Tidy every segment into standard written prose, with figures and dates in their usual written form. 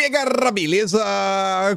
Galera, beleza?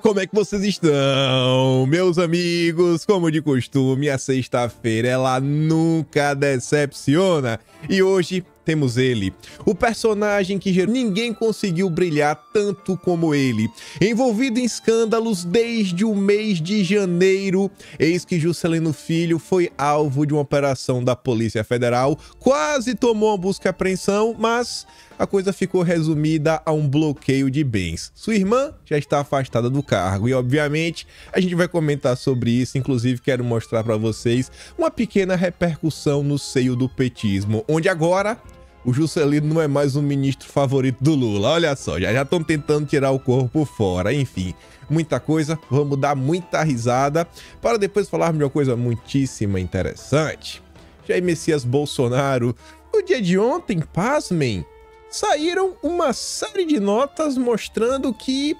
Como é que vocês estão? Meus amigos, como de costume, a sexta-feira ela nunca decepciona. E hoje temos ele, o personagem que ninguém conseguiu brilhar tanto como ele. Envolvido em escândalos desde o mês de janeiro, eis que Juscelino Filho foi alvo de uma operação da Polícia Federal, quase tomou uma busca e apreensão, mas a coisa ficou resumida a um bloqueio de bens. Sua irmã já está afastada do cargo e, obviamente, a gente vai comentar sobre isso. Inclusive, quero mostrar para vocês uma pequena repercussão no seio do petismo, onde agora o Juscelino não é mais o ministro favorito do Lula. Olha só, já estão tentando tirar o corpo fora. Enfim, muita coisa, vamos dar muita risada para depois falarmos de uma coisa muitíssimo interessante. Jair Messias Bolsonaro, no dia de ontem, pasmem, saíram uma série de notas mostrando que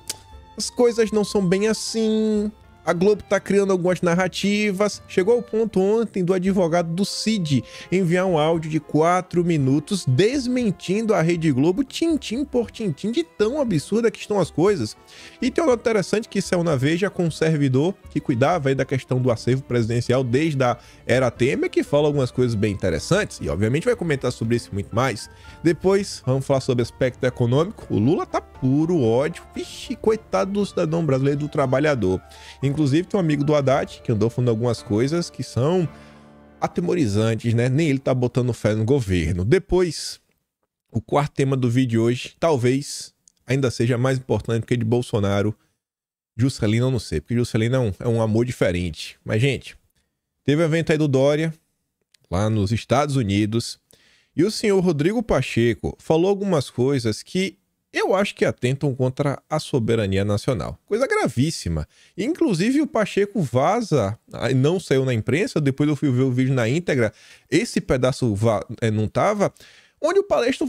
as coisas não são bem assim. A Globo tá criando algumas narrativas. Chegou ao ponto ontem do advogado do Cid enviar um áudio de 4 minutos desmentindo a Rede Globo tintim por tintim de tão absurda que estão as coisas. E tem um nota interessante que saiu na Veja com um servidor que cuidava aí da questão do acervo presidencial desde a era Temer, que fala algumas coisas bem interessantes e obviamente vai comentar sobre isso e muito mais. Depois vamos falar sobre aspecto econômico. O Lula tá puro ódio. Vixe, coitado do cidadão brasileiro, do trabalhador. Inclusive, tem um amigo do Haddad que andou falando algumas coisas que são atemorizantes, né? Nem ele tá botando fé no governo. Depois, o quarto tema do vídeo de hoje, talvez ainda seja mais importante porque de Bolsonaro. Juscelino eu não sei, porque Juscelino é um amor diferente. Mas, gente, teve um evento aí do Dória, lá nos Estados Unidos, e o senhor Rodrigo Pacheco falou algumas coisas que eu acho que atentam contra a soberania nacional. Coisa gravíssima. Inclusive o Pacheco vaza, não saiu na imprensa, depois eu fui ver o vídeo na íntegra, esse pedaço não tava, onde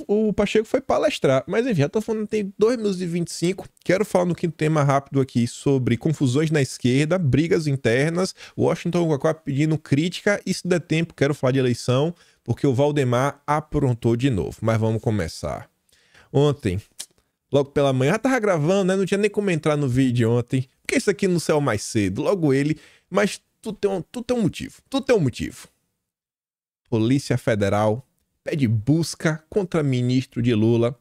o Pacheco foi palestrar. Mas enfim, já tô falando, tem 2 minutos e 25, quero falar no quinto tema rápido aqui sobre confusões na esquerda, brigas internas, Washington pedindo crítica, e se der tempo quero falar de eleição, porque o Valdemar aprontou de novo. Mas vamos começar. Ontem, logo pela manhã, já tava gravando, né? Não tinha nem como entrar no vídeo ontem. Porque isso aqui não saiu mais cedo. Logo ele. Mas tudo tem um motivo. Tudo tem um motivo. Polícia Federal pede busca contra ministro de Lula.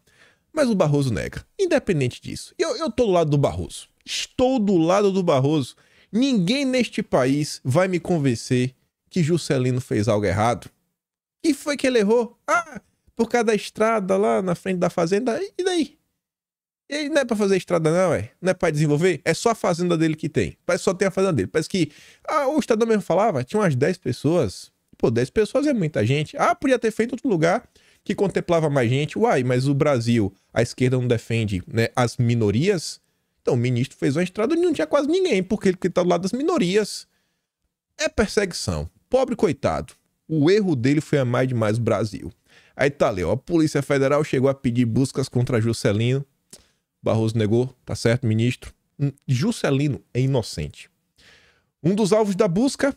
Mas o Barroso nega. Independente disso. Eu tô do lado do Barroso. Estou do lado do Barroso. Ninguém neste país vai me convencer que Juscelino fez algo errado. E foi que ele errou? Ah, por causa da estrada lá na frente da fazenda. E daí? E não é pra fazer estrada não, não é pra desenvolver? É só a fazenda dele que tem. Parece que só tem a fazenda dele. Parece que o Estadão mesmo falava, tinha umas 10 pessoas. Pô, 10 pessoas é muita gente. Podia ter feito outro lugar que contemplava mais gente. Uai, mas o Brasil, a esquerda não defende, né, as minorias? Então o ministro fez uma estrada onde não tinha quase ninguém, porque tá do lado das minorias. É perseguição. Pobre coitado. O erro dele foi amar demais o Brasil. Aí tá ali, ó, a Polícia Federal chegou a pedir buscas contra Juscelino. Barroso negou, tá certo, ministro. Juscelino é inocente. Um dos alvos da busca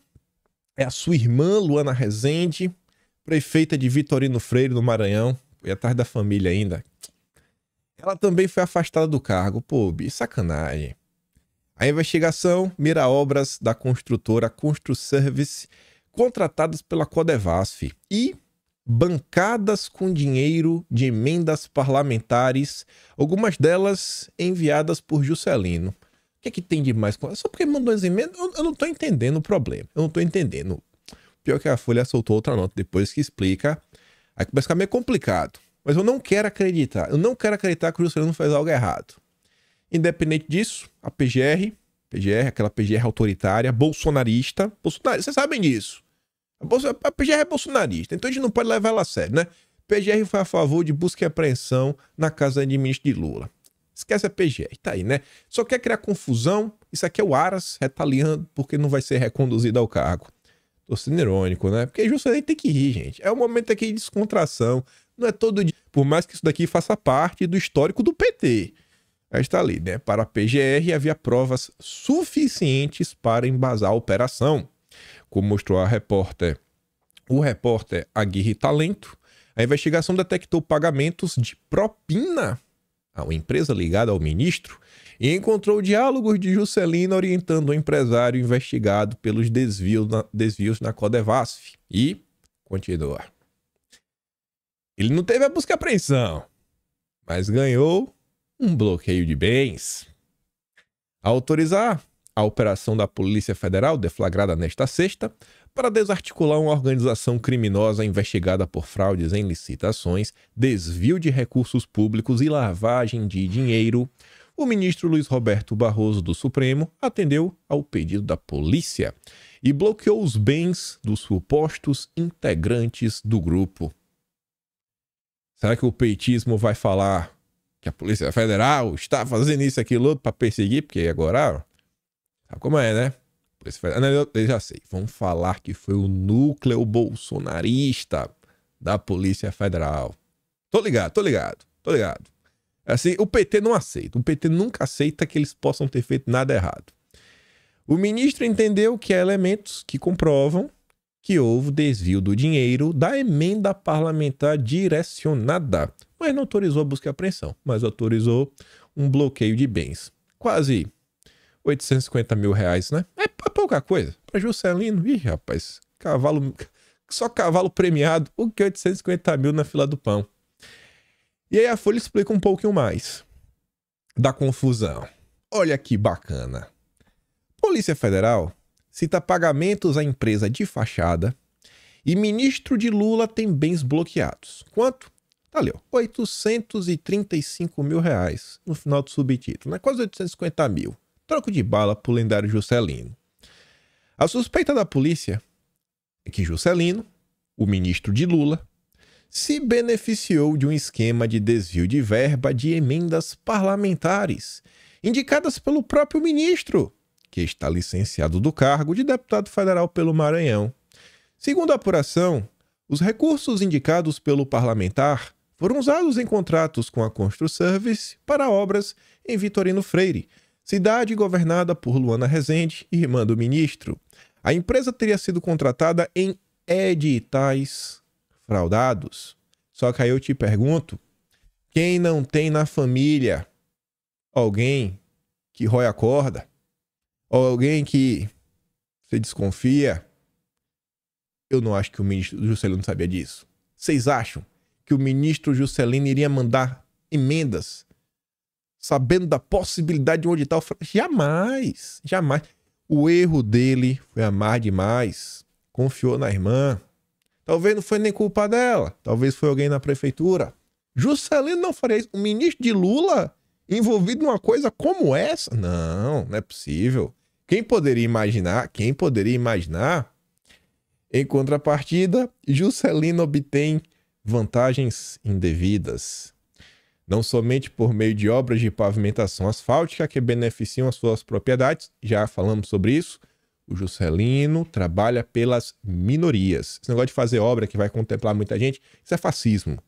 é a sua irmã, Luana Rezende, prefeita de Vitorino Freire, no Maranhão. Foi atrás da família ainda. Ela também foi afastada do cargo. Pô, sacanagem. A investigação mira obras da construtora Construservice, contratadas pela Codevasf e bancadas com dinheiro de emendas parlamentares, algumas delas enviadas por Juscelino. O que é que tem de mais? Só porque mandou as emendas, eu não tô entendendo o problema. Eu não tô entendendo. Pior que a Folha soltou outra nota depois que explica. Aí começa a ficar meio complicado. Mas eu não quero acreditar. Eu não quero acreditar que o Juscelino fez algo errado. Independente disso, a PGR, aquela PGR autoritária, bolsonarista, vocês sabem disso. A PGR é bolsonarista, então a gente não pode levar ela a sério, né? PGR foi a favor de busca e apreensão na casa de ministro de Lula. Esquece a PGR, tá aí, né? Só quer criar confusão. Isso aqui é o Aras retaliando porque não vai ser reconduzido ao cargo. Tô sendo irônico, né? Porque justamente tem que rir, gente. É um momento aqui de descontração. Não é todo dia. Por mais que isso daqui faça parte do histórico do PT. Aí está ali, né? Para a PGR havia provas suficientes para embasar a operação. Como mostrou o repórter Aguirre Talento, a investigação detectou pagamentos de propina a uma empresa ligada ao ministro e encontrou diálogos de Juscelino orientando o empresário investigado pelos desvios na Codevasf. E continua. Ele não teve a busca e apreensão, mas ganhou um bloqueio de bens. A autorizar a operação da Polícia Federal, deflagrada nesta sexta, para desarticular uma organização criminosa investigada por fraudes em licitações, desvio de recursos públicos e lavagem de dinheiro, o ministro Luiz Roberto Barroso do Supremo atendeu ao pedido da polícia e bloqueou os bens dos supostos integrantes do grupo. Será que o petismo vai falar que a Polícia Federal está fazendo isso, aquilo, outro para perseguir? Porque agora, sabe como é, né? Eu já sei. Vamos falar que foi o núcleo bolsonarista da Polícia Federal. Tô ligado. Assim, o PT não aceita. O PT nunca aceita que eles possam ter feito nada errado. O ministro entendeu que há elementos que comprovam que houve desvio do dinheiro da emenda parlamentar direcionada, mas não autorizou a busca e apreensão, mas autorizou um bloqueio de bens. Quase 850 mil reais, né? É pouca coisa. Para Juscelino, ih, rapaz, só cavalo premiado, o que 850 mil na fila do pão? E aí a Folha explica um pouquinho mais da confusão. Olha que bacana. Polícia Federal cita pagamentos à empresa de fachada e ministro de Lula tem bens bloqueados. Quanto? Tá ali, ó, 835 mil reais no final do subtítulo, né? Quase 850 mil. Troco de bala pro lendário Juscelino. A suspeita da polícia é que Juscelino, o ministro de Lula, se beneficiou de um esquema de desvio de verba de emendas parlamentares, indicadas pelo próprio ministro, que está licenciado do cargo de deputado federal pelo Maranhão. Segundo a apuração, os recursos indicados pelo parlamentar foram usados em contratos com a Construservice para obras em Vitorino Freire, cidade governada por Luana Rezende, irmã do ministro. A empresa teria sido contratada em editais fraudados. Só que aí eu te pergunto, quem não tem na família alguém que rói a corda? Ou alguém que você desconfia? Eu não acho que o ministro Juscelino sabia disso. Vocês acham que o ministro Juscelino iria mandar emendas sabendo da possibilidade de um edital? Jamais. O erro dele foi amar demais. Confiou na irmã. Talvez não foi nem culpa dela. Talvez foi alguém na prefeitura. Juscelino não faria isso. O ministro de Lula envolvido numa coisa como essa? Não é possível. Quem poderia imaginar? Em contrapartida, Juscelino obtém vantagens indevidas. Não somente por meio de obras de pavimentação asfáltica que beneficiam as suas propriedades, já falamos sobre isso, o Juscelino trabalha pelas minorias. Esse negócio de fazer obra que vai contemplar muita gente, isso é fascismo.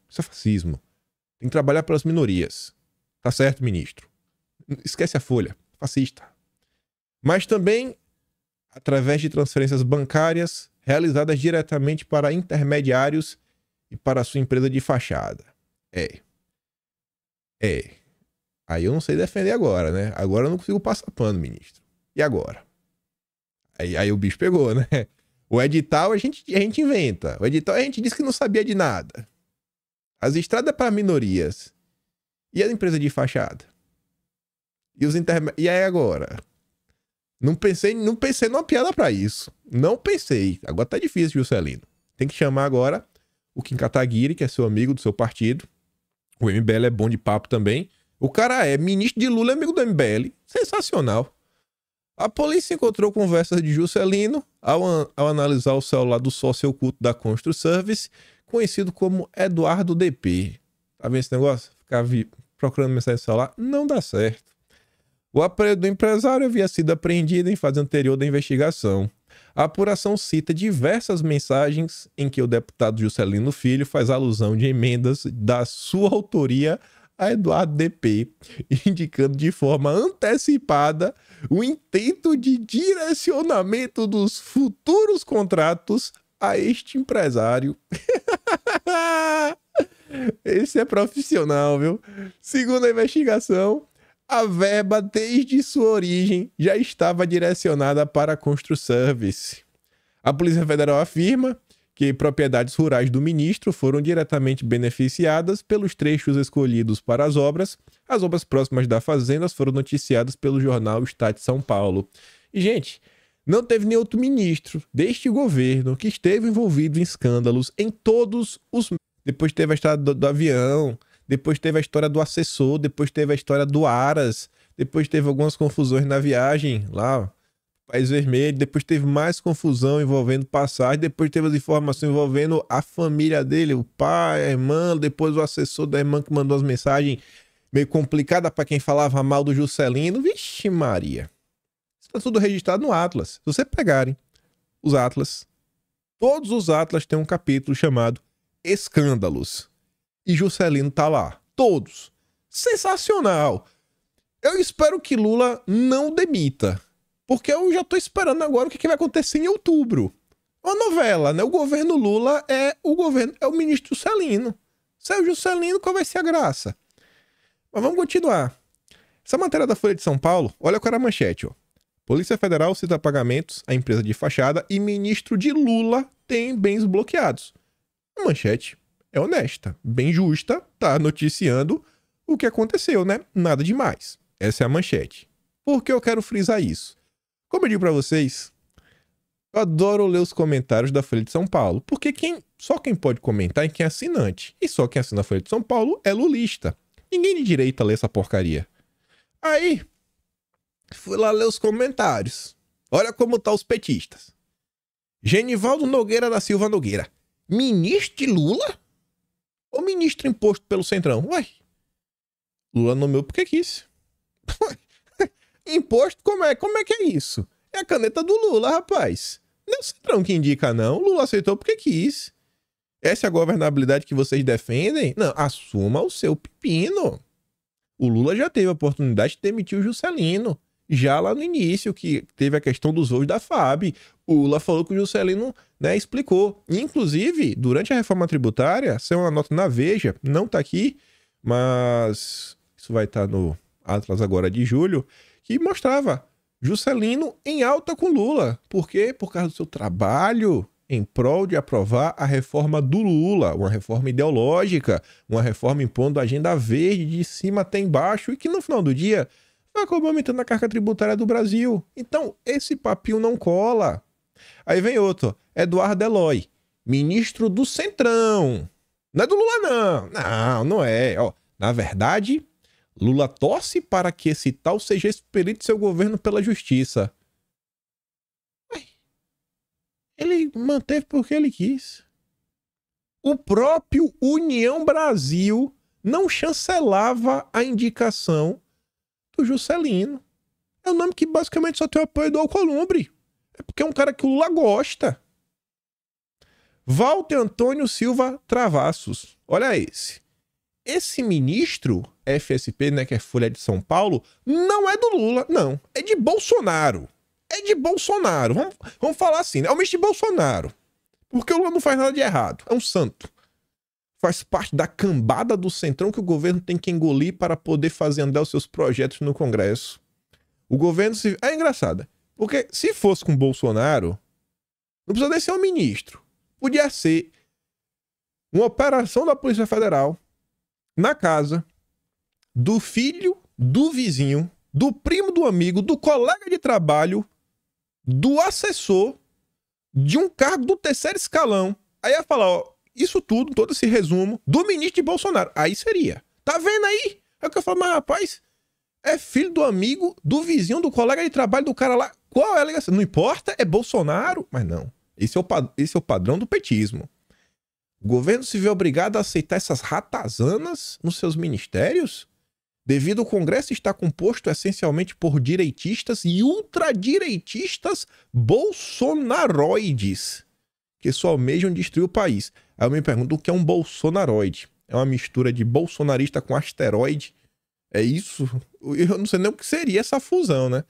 Tem que trabalhar pelas minorias. Tá certo, ministro? Esquece a Folha. Fascista. Mas também através de transferências bancárias realizadas diretamente para intermediários e para a sua empresa de fachada. Aí eu não sei defender agora, né? Agora eu não consigo passar pano, ministro. E agora? Aí o bicho pegou, né? O edital a gente inventa. O edital a gente diz que não sabia de nada. As estradas para minorias. E a empresa de fachada? E aí agora? Não pensei numa piada para isso. Não pensei. Agora tá difícil, Juscelino. Tem que chamar agora o Kim Kataguiri, que é seu amigo do seu partido. O MBL é bom de papo também. O cara é ministro de Lula, amigo do MBL. Sensacional. A polícia encontrou conversas de Juscelino ao analisar o celular do sócio oculto da Construservice, conhecido como Eduardo DP. Tá vendo esse negócio? Ficar procurando mensagem no celular não dá certo. O aparelho do empresário havia sido apreendido em fase anterior da investigação. A apuração cita diversas mensagens em que o deputado Juscelino Filho faz alusão de emendas da sua autoria a Eduardo DP, indicando de forma antecipada o intento de direcionamento dos futuros contratos a este empresário. Esse é profissional, viu? Segundo a investigação, A verba, desde sua origem, já estava direcionada para a Construservice. A Polícia Federal afirma que propriedades rurais do ministro foram diretamente beneficiadas pelos trechos escolhidos para as obras. As obras próximas da fazenda foram noticiadas pelo jornal Estado de São Paulo. E, gente, não teve nenhum outro ministro deste governo que esteve envolvido em escândalos em todos os... Depois teve a história do avião, depois teve a história do assessor, depois teve a história do Aras, depois teve algumas confusões na viagem lá, País Vermelho, depois teve mais confusão envolvendo passagem, depois teve as informações envolvendo a família dele, o pai, a irmã, depois o assessor da irmã que mandou as mensagens meio complicadas para quem falava mal do Juscelino. Vixe Maria! Isso tá tudo registrado no Atlas. Se você pegarem os Atlas, todos os Atlas têm um capítulo chamado Escândalos. E Juscelino tá lá. Todos. Sensacional! Eu espero que Lula não demita. Porque eu já tô esperando agora o que vai acontecer em outubro. Uma novela, né? O governo Lula é o ministro Juscelino. Se é o Juscelino, qual vai ser a graça? Mas vamos continuar. Essa matéria da Folha de São Paulo, olha qual era a manchete, ó. Polícia Federal cita pagamentos à empresa de fachada e ministro de Lula tem bens bloqueados. A manchete é honesta, bem justa, tá noticiando o que aconteceu, né? Nada demais. Essa é a manchete. Por que eu quero frisar isso? Como eu digo pra vocês, eu adoro ler os comentários da Folha de São Paulo, porque só quem pode comentar é quem é assinante. E só quem assina a Folha de São Paulo é lulista. Ninguém de direita lê essa porcaria. Aí, fui lá ler os comentários. Olha como tá os petistas. Genivaldo Nogueira da Silva Nogueira. Ministro de Lula? Ou ministro imposto pelo Centrão? Uai, Lula nomeou porque quis. Imposto, como é que é isso? É a caneta do Lula, rapaz. Não é o Centrão que indica, não. O Lula aceitou porque quis. Essa é a governabilidade que vocês defendem? Não, assuma o seu pepino. O Lula já teve a oportunidade de demitir o Juscelino. Já lá no início, que teve a questão dos voos da FAB. O Lula falou que o Juscelino, né, explicou. Inclusive, durante a reforma tributária, saiu uma nota na Veja, não tá aqui, mas isso vai estar no Atlas agora de julho, que mostrava Juscelino em alta com Lula. Por quê? Por causa do seu trabalho em prol de aprovar a reforma do Lula, uma reforma ideológica, uma reforma impondo a agenda verde de cima até embaixo e que no final do dia vai acabar aumentando a carga tributária do Brasil. Então, esse papinho não cola. Aí vem outro, Eduardo Eloy, ministro do Centrão. Não é do Lula, não. Não é. Ó, na verdade, Lula torce para que esse tal seja expelido de seu governo pela justiça. Ele manteve porque ele quis. O próprio União Brasil não chancelava a indicação do Juscelino. É um nome que basicamente só tem o apoio do Alcolumbre. É porque é um cara que o Lula gosta. Walter Antônio Silva Travassos. Olha esse. Esse ministro, FSP, né, que é Folha de São Paulo, não é do Lula, não. É de Bolsonaro. É de Bolsonaro. Vamos falar assim, né? É o ministro de Bolsonaro. Porque o Lula não faz nada de errado. É um santo. Faz parte da cambada do Centrão que o governo tem que engolir para poder fazer andar os seus projetos no Congresso. O governo se... É engraçado. Porque se fosse com Bolsonaro, não precisa nem ser um ministro. Podia ser uma operação da Polícia Federal na casa do filho, do vizinho, do primo do amigo, do colega de trabalho, do assessor, de um cargo do terceiro escalão. Aí ia falar, ó, isso tudo, todo esse resumo, do ministro de Bolsonaro. Aí seria. Tá vendo aí? Aí eu falo, mas rapaz, é filho do amigo, do vizinho, do colega de trabalho, do cara lá. Qual é a ligação? Não importa, é Bolsonaro. Mas não. Esse é o padrão do petismo. O governo se vê obrigado a aceitar essas ratazanas nos seus ministérios, devido ao Congresso estar composto essencialmente por direitistas e ultradireitistas bolsonaroides, que só almejam destruir o país. Aí eu me pergunto o que é um bolsonaroide. É uma mistura de bolsonarista com asteroide? É isso? Eu não sei nem o que seria essa fusão, né?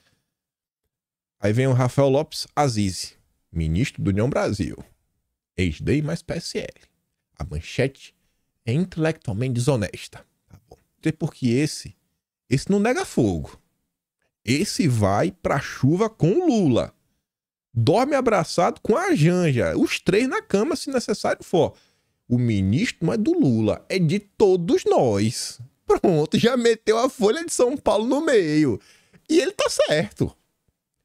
Aí vem o Rafael Lopes Aziz, ministro do União Brasil. Ex-DEM mais PSL. A manchete é intelectualmente desonesta. Tá bom. Porque esse Esse não nega fogo. Esse vai pra chuva com o Lula. Dorme abraçado com a Janja. Os três na cama, se necessário for. O ministro não é do Lula, é de todos nós. Pronto, já meteu a Folha de São Paulo no meio. E ele tá certo.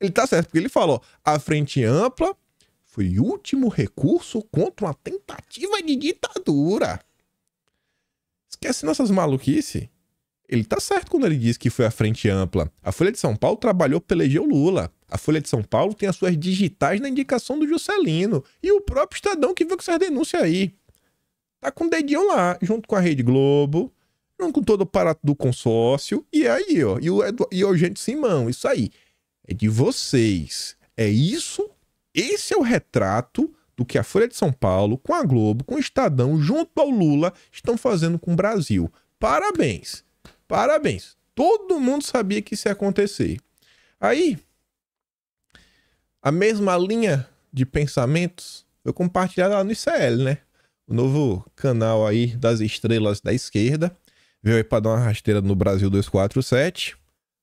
Ele tá certo, porque ele falou, a frente ampla foi o último recurso contra uma tentativa de ditadura. Esquece nossas maluquices. Ele tá certo quando ele diz que foi a frente ampla. A Folha de São Paulo trabalhou para eleger o Lula. A Folha de São Paulo tem as suas digitais na indicação do Juscelino. E o próprio Estadão que viu com essas denúncias aí. Tá com o dedinho lá, junto com a Rede Globo, junto com todo o aparato do consórcio. E aí, ó, e o Eugênio Simão, isso aí. É de vocês. É isso. Esse é o retrato do que a Folha de São Paulo, com a Globo, com o Estadão, junto ao Lula, estão fazendo com o Brasil. Parabéns. Parabéns. Todo mundo sabia que isso ia acontecer. Aí, a mesma linha de pensamentos foi compartilhada lá no ICL, né? O novo canal aí das estrelas da esquerda. Veio aí pra dar uma rasteira no Brasil 247.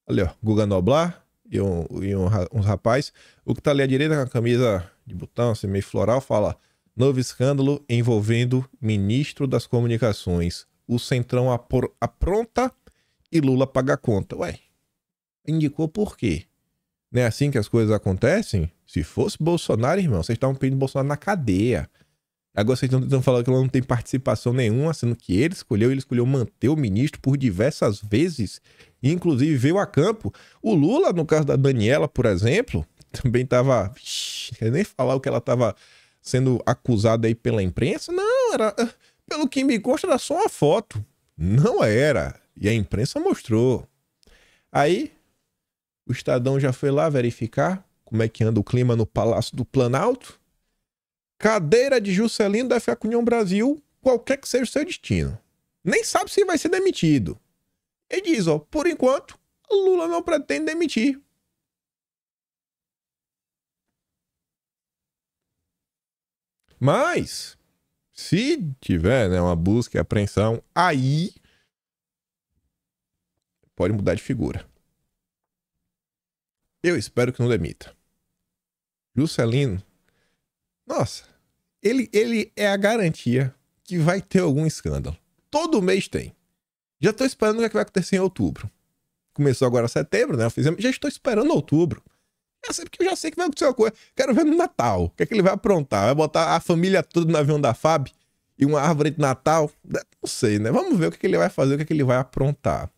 Ali, ó, Guga Noblar e uns rapaz. O que tá ali à direita com a camisa de botão, assim, meio floral, fala: novo escândalo envolvendo ministro das comunicações. O Centrão apronta e Lula paga a conta. Ué, indicou por quê? Não é assim que as coisas acontecem? Se fosse Bolsonaro, irmão, vocês estavam pedindo Bolsonaro na cadeia. Agora vocês estão falando que ela não tem participação nenhuma, sendo que ele escolheu manter o ministro por diversas vezes, e inclusive veio a campo. O Lula, no caso da Daniela, por exemplo, também estava... Quer nem falar o que ela estava sendo acusada aí pela imprensa. Não, era... Pelo que me consta, era só uma foto. Não era. E a imprensa mostrou. Aí, o Estadão já foi lá verificar como é que anda o clima no Palácio do Planalto. Cadeira de Juscelino deve ficar com a União Brasil, qualquer que seja o seu destino. Nem sabe se vai ser demitido. Ele diz, ó, por enquanto, Lula não pretende demitir. Mas, se tiver, né, uma busca e apreensão, aí pode mudar de figura. Eu espero que não demita. Juscelino, nossa, ele é a garantia que vai ter algum escândalo. Todo mês tem. Já tô esperando o que, é que vai acontecer em outubro. Começou agora setembro, né? Já estou esperando outubro. Porque eu já sei que vai acontecer uma coisa. Quero ver no Natal. O que é que ele vai aprontar? Vai botar a família toda no avião da FAB e uma árvore de Natal? Não sei, né? Vamos ver o que ele vai fazer, o que ele vai aprontar.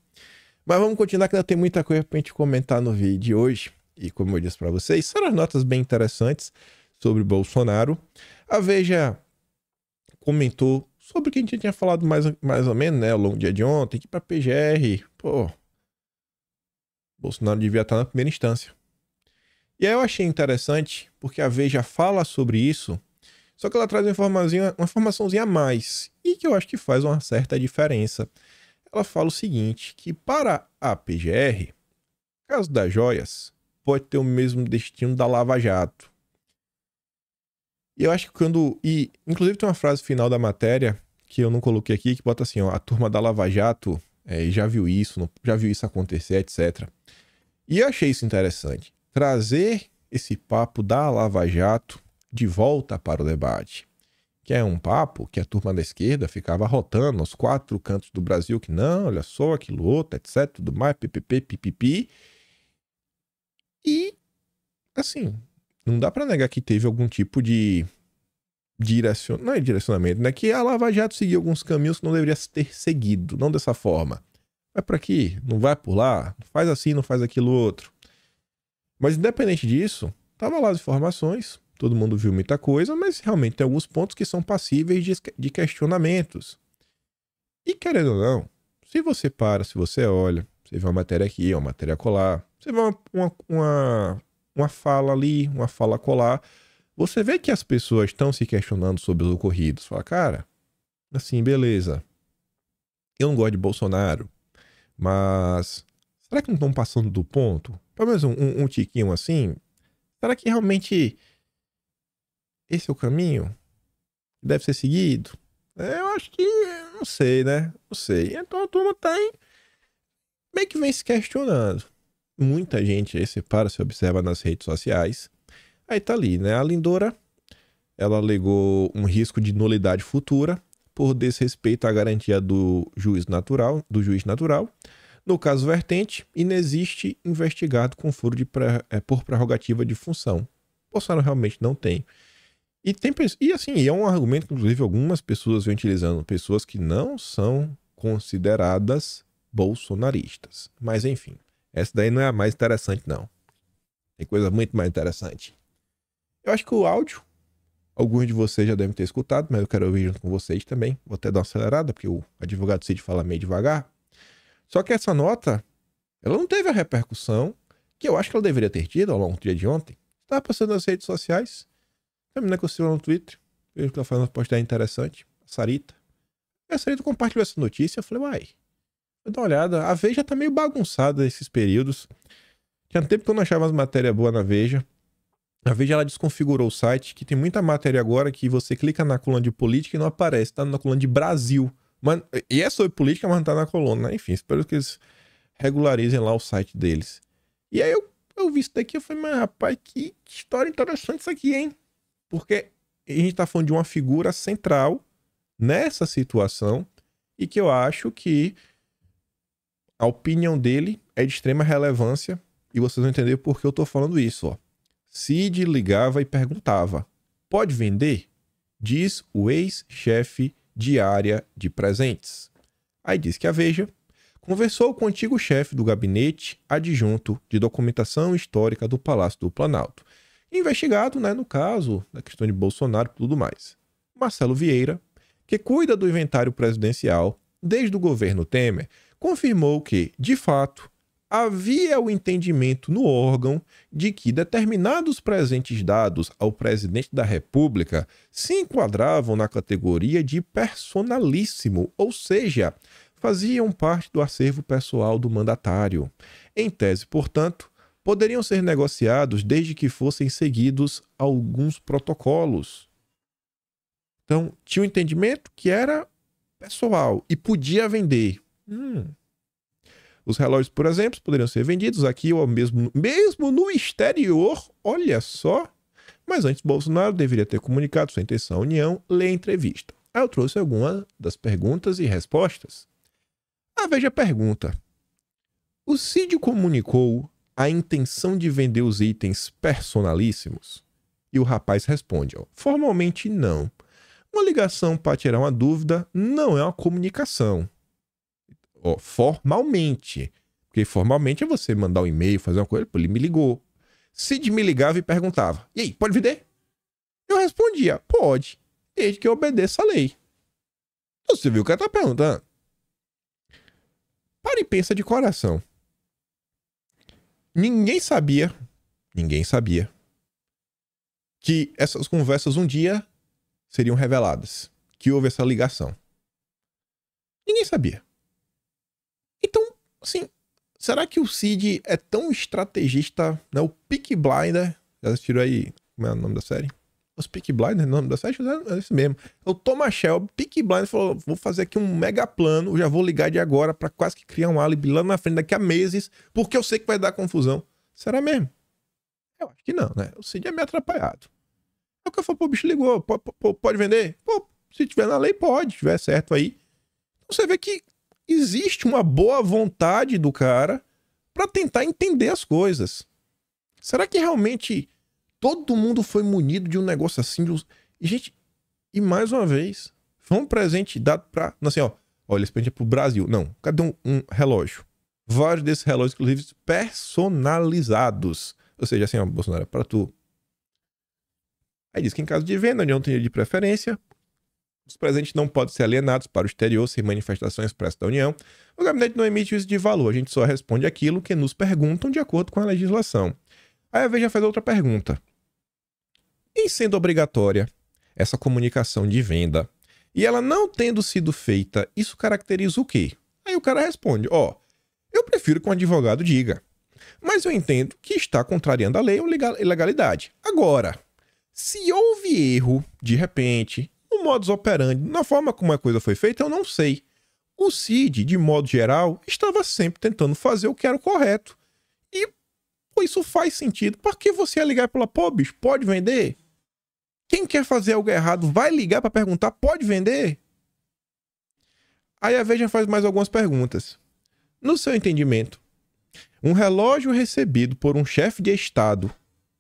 Mas vamos continuar, que ainda tem muita coisa pra gente comentar no vídeo de hoje. E como eu disse pra vocês, serão notas bem interessantes sobre Bolsonaro. A Veja comentou sobre o que a gente tinha falado mais ou menos, né, ao longo do dia de ontem, que pra PGR, pô, Bolsonaro devia estar na primeira instância. E aí eu achei interessante, porque a Veja fala sobre isso, só que ela traz uma informaçãozinha a mais, e que eu acho que faz uma certa diferença. Ela fala o seguinte, que para a PGR, o caso das joias pode ter o mesmo destino da Lava Jato. E eu acho que inclusive tem uma frase final da matéria, que eu não coloquei aqui, que bota assim, ó, a turma da Lava Jato já viu isso acontecer, etc. E eu achei isso interessante. Trazer esse papo da Lava Jato de volta para o debate. Que é um papo que a turma da esquerda ficava rotando aos 4 cantos do Brasil, que não, olha só, aquilo outro, etc, tudo mais, ppp, pipipi. E, assim, não dá pra negar que teve algum tipo de direcionamento, né? Que a Lava Jato seguiu alguns caminhos que não deveria ter seguido, não dessa forma. Vai pra aqui, não vai por lá, faz assim, não faz aquilo outro. Mas independente disso, tava lá as informações, todo mundo viu muita coisa, mas realmente tem alguns pontos que são passíveis de questionamentos. E querendo ou não, se você olha, você vê uma matéria aqui, uma matéria colar, você vê uma fala ali, uma fala colar, você vê que as pessoas estão se questionando sobre os ocorridos. Fala, cara, assim, beleza, eu não gosto de Bolsonaro, mas será que não estão passando do ponto? Pelo menos um tiquinho assim? Será que realmente esse é o caminho que deve ser seguido? Eu acho que, não sei, né? Não sei. Então a turma meio que vem se questionando. Muita gente aí se observa nas redes sociais. Aí tá ali, né? A Lindora, ela alegou um risco de nulidade futura por desrespeito à garantia do juiz natural. No caso vertente, inexiste investigado com foro por prerrogativa de função. Bolsonaro realmente não tem. E assim, é um argumento que, inclusive, algumas pessoas vêm utilizando, pessoas que não são consideradas bolsonaristas. Mas, enfim, essa daí não é a mais interessante, não. Tem coisa muito mais interessante. Eu acho que o áudio, alguns de vocês já devem ter escutado, mas eu quero ouvir junto com vocês também. Vou até dar uma acelerada, porque o advogado Cid fala meio devagar. Só que essa nota, ela não teve a repercussão que eu acho que ela deveria ter tido ao longo do dia de ontem. Estava passando nas redes sociais. A menina que eu sigo no Twitter, vejo que ela faz uma postagem interessante, a Sarita. E a Sarita compartilhou essa notícia, eu falei, uai, vou dar uma olhada. A Veja tá meio bagunçada nesses períodos. Tinha tempo que eu não achava as matérias boas na Veja. A Veja, ela desconfigurou o site, que tem muita matéria agora que você clica na coluna de política e não aparece, tá na coluna de Brasil. E é sobre política, mas não tá na coluna, né? Enfim, espero que eles regularizem lá o site deles. E aí eu vi isso daqui e falei, mas rapaz, que história interessante isso aqui, hein? Porque a gente tá falando de uma figura central nessa situação e que eu acho que a opinião dele é de extrema relevância e vocês vão entender por que eu tô falando isso, ó. Cid ligava e perguntava, pode vender? Diz o ex-chefe de área de presentes. Aí diz que a Veja conversou com o antigo chefe do gabinete adjunto de documentação histórica do Palácio do Planalto, investigado, né, no caso da questão de Bolsonaro e tudo mais. Marcelo Vieira, que cuida do inventário presidencial desde o governo Temer, confirmou que, de fato, havia o entendimento no órgão de que determinados presentes dados ao presidente da República se enquadravam na categoria de personalíssimo, ou seja, faziam parte do acervo pessoal do mandatário. Em tese, portanto, poderiam ser negociados desde que fossem seguidos alguns protocolos. Então, tinha um entendimento que era pessoal e podia vender. Os relógios, por exemplo, poderiam ser vendidos aqui ou mesmo no exterior, olha só. Mas antes, Bolsonaro deveria ter comunicado sua intenção à União, lê a entrevista. Aí eu trouxe algumas das perguntas e respostas. A Veja pergunta, o Cid comunicou a intenção de vender os itens personalíssimos? E o rapaz responde, ó, formalmente não. Uma ligação para tirar uma dúvida não é uma comunicação. Ó, formalmente. Porque formalmente é você mandar um e-mail, fazer uma coisa. Ele me ligou. Cid me ligava e perguntava, e aí, pode vender? Eu respondia, pode, desde que eu obedeça a lei. Então, você viu o que ela tá perguntando? Para e pensa de coração. Ninguém sabia que essas conversas um dia seriam reveladas, que houve essa ligação. Ninguém sabia. Então, assim, será que o Cid é tão estrategista, né? O Peaky Blinder, já assistiram aí, como é o nome da série? Os Peaky Blinders, o nome da série é esse mesmo. O Thomas Shelby, Peaky Blinder, falou, vou fazer aqui um mega plano, já vou ligar de agora pra quase que criar um álibi lá na frente daqui a meses, porque eu sei que vai dar confusão. Será mesmo? Eu acho que não, né? O Cid é meio atrapalhado. Aí o cara falou, pô, o bicho ligou, pode vender? Pô, se tiver na lei, pode, se tiver certo aí. Então você vê que existe uma boa vontade do cara pra tentar entender as coisas. Será que realmente todo mundo foi munido de um negócio assim? E, gente, e mais uma vez, foi um presente dado pra... Assim, ó, olha, esse presente é pro Brasil. Não, cadê um relógio? Vários desses relógios, inclusive, personalizados. Ou seja, assim, ó, Bolsonaro, é pra tu. Aí diz que em caso de venda, a União tem de preferência. Os presentes não podem ser alienados para o exterior sem manifestação expressa da União. O gabinete não emite juízo de valor. A gente só responde aquilo que nos perguntam de acordo com a legislação. Aí a Veja faz outra pergunta. Em sendo obrigatória essa comunicação de venda e ela não tendo sido feita, isso caracteriza o quê? Aí o cara responde, ó, eu prefiro que um advogado diga, mas eu entendo que está contrariando a lei ou ilegalidade. Agora, se houve erro, de repente, no modus operandi, na forma como a coisa foi feita, eu não sei. O Cid, de modo geral, estava sempre tentando fazer o que era o correto. E pô, isso faz sentido. Por que você ia ligar para pô, bicho, pode vender? Quem quer fazer algo errado vai ligar para perguntar, pode vender? Aí a Veja faz mais algumas perguntas. No seu entendimento, um relógio recebido por um chefe de Estado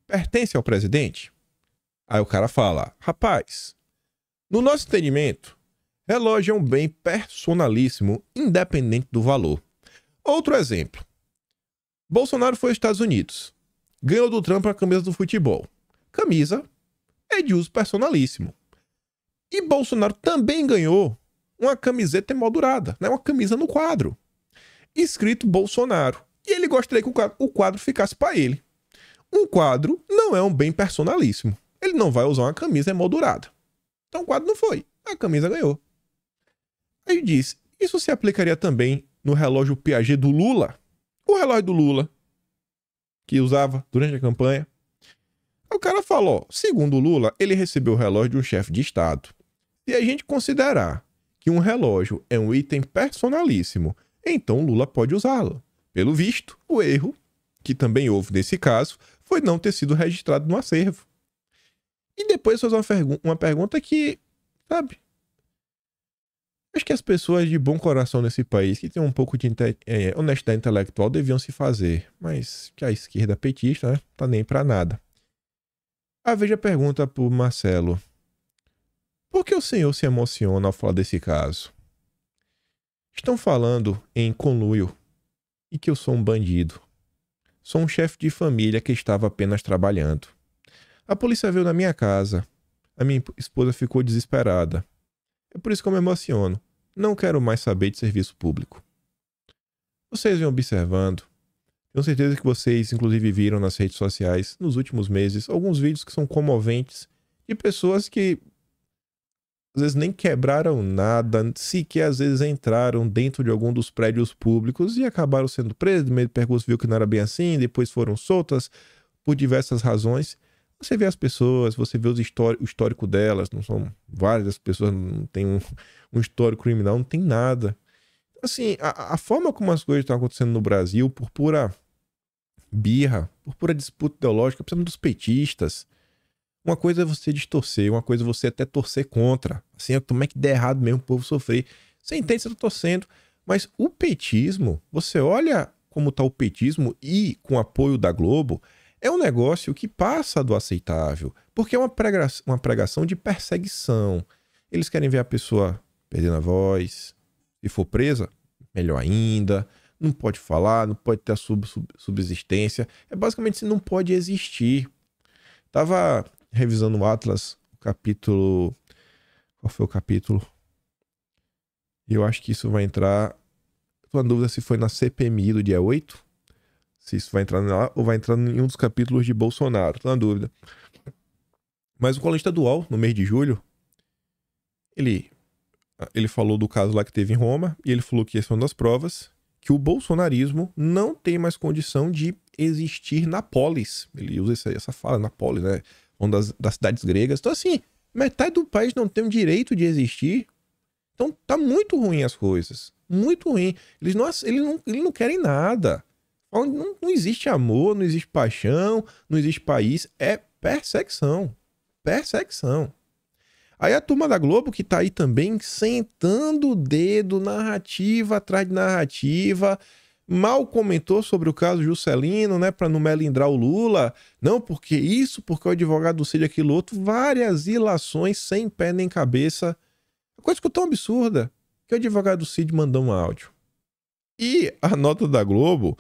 pertence ao presidente? Aí o cara fala, rapaz, no nosso entendimento, relógio é um bem personalíssimo, independente do valor. Outro exemplo. Bolsonaro foi aos Estados Unidos. Ganhou do Trump a camisa do futebol. Camisa é de uso personalíssimo. E Bolsonaro também ganhou uma camiseta emoldurada, né? Uma camisa no quadro. Escrito Bolsonaro. E ele gostaria que o quadro ficasse para ele. Um quadro não é um bem personalíssimo. Ele não vai usar uma camisa emoldurada. Então o quadro não foi. A camisa ganhou. Aí diz, isso se aplicaria também no relógio Piaget do Lula? O relógio do Lula, que usava durante a campanha. O cara falou, segundo o Lula, ele recebeu o relógio de um chefe de Estado. Se a gente considerar que um relógio é um item personalíssimo, então o Lula pode usá-lo. Pelo visto, o erro, que também houve nesse caso, foi não ter sido registrado no acervo. E depois fazer uma pergunta que, sabe, acho que as pessoas de bom coração nesse país, que tem um pouco de honestidade intelectual, deviam se fazer. Mas que a esquerda petista, né, tá nem pra nada. A Veja pergunta pro Marcelo, por que o senhor se emociona ao falar desse caso? Estão falando em conluio e que eu sou um bandido. Sou um chefe de família que estava apenas trabalhando. A polícia veio na minha casa. A minha esposa ficou desesperada. É por isso que eu me emociono. Não quero mais saber de serviço público. Vocês vêm observando. Tenho certeza que vocês, inclusive, viram nas redes sociais, nos últimos meses, alguns vídeos que são comoventes de pessoas que às vezes nem quebraram nada, sequer às vezes entraram dentro de algum dos prédios públicos e acabaram sendo presos, no meio do percurso viu que não era bem assim, depois foram soltas por diversas razões. Você vê as pessoas, você vê o histórico delas, não são várias pessoas, não tem um histórico criminal, não tem nada. Assim, a forma como as coisas estão acontecendo no Brasil, por pura birra, por pura disputa ideológica, principalmente dos petistas, uma coisa é você distorcer, uma coisa é você até torcer contra. Assim, como é que der errado mesmo o povo sofrer. Você entende, você está torcendo. Mas o petismo, você olha como está o petismo e com apoio da Globo, é um negócio que passa do aceitável. Porque é uma pregação de perseguição. Eles querem ver a pessoa perdendo a voz. Se for presa, melhor ainda. Não pode falar, não pode ter a subsistência. É basicamente se não pode existir. Tava revisando o Atlas, o capítulo... Qual foi o capítulo? Eu acho que isso vai entrar... Tô na dúvida se foi na CPMI do dia 8. Se isso vai entrar lá ou vai entrar em um dos capítulos de Bolsonaro. Tô na dúvida. Mas o colunista do UOL, no mês de julho, ele falou do caso lá que teve em Roma, e ele falou que essa é uma das provas que o bolsonarismo não tem mais condição de existir na polis. Ele usa essa fala, na polis, né? Uma das cidades gregas. Então, assim, metade do país não tem o direito de existir. Então, tá muito ruim as coisas. Muito ruim. Eles não querem nada. Não existe amor, não existe paixão, não existe país. É perseguição. Perseguição. Aí a turma da Globo, que tá aí também sentando o dedo, narrativa atrás de narrativa, mal comentou sobre o caso Juscelino, né, para não melindrar o Lula. Não, porque isso, porque o advogado do Cid, aquilo outro, várias ilações sem pé nem cabeça. A coisa ficou tão absurda que o advogado do Cid mandou um áudio. E a nota da Globo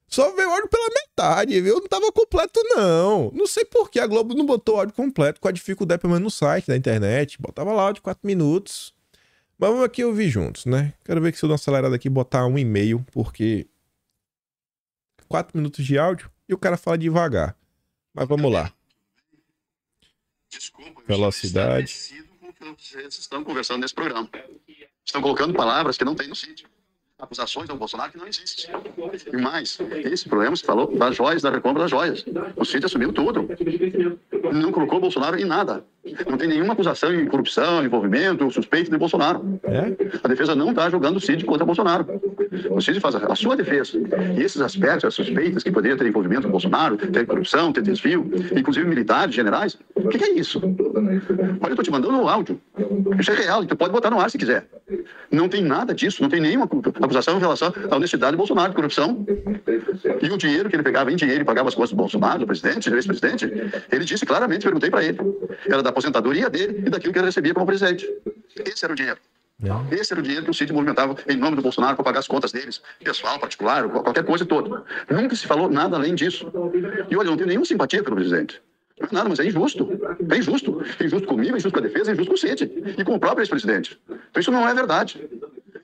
só veio o áudio pela metade, viu? Não tava completo, não. Não sei por que a Globo não botou o áudio completo, com a dificuldade, pelo menos no site da internet. Botava lá áudio de 4 minutos. Mas vamos aqui ouvir juntos, né? Quero ver que se eu dar uma acelerada aqui, botar 1,5, porque 4 minutos de áudio e o cara fala devagar. Mas vamos lá. Desculpa, velocidade. Com o que vocês estão conversando nesse programa. Estão colocando palavras que não tem no sítio. acusações ao Bolsonaro que não existem. E mais, esse problema se falou das joias, da recompra das joias. O Cid assumiu tudo. Não colocou o Bolsonaro em nada. Não tem nenhuma acusação de corrupção, envolvimento, suspeito de Bolsonaro. A defesa não está julgando o Cid contra Bolsonaro. O Cid faz a sua defesa. E esses aspectos, as suspeitas que poderiam ter envolvimento com Bolsonaro, ter corrupção, ter desvio, inclusive militares, generais, o que é isso? Olha, eu estou te mandando um áudio. Isso é real, tu pode botar no ar se quiser. Não tem nada disso, não tem nenhuma acusação em relação à honestidade de Bolsonaro, de corrupção. E o dinheiro que ele pegava em dinheiro e pagava as costas do Bolsonaro, do presidente, do ex-presidente, ele disse claramente, perguntei para ele, era da aposentadoria dele e daquilo que ele recebia como presidente. Esse era o dinheiro. Esse era o dinheiro que o Cid movimentava em nome do Bolsonaro para pagar as contas deles, pessoal, particular, qualquer coisa toda. Nunca se falou nada além disso. E olha, eu não tenho nenhuma simpatia pelo presidente. Não é nada, mas é injusto. É injusto. É injusto comigo, é injusto com a defesa, é injusto com o Cid e com o próprio ex-presidente. Então isso não é verdade.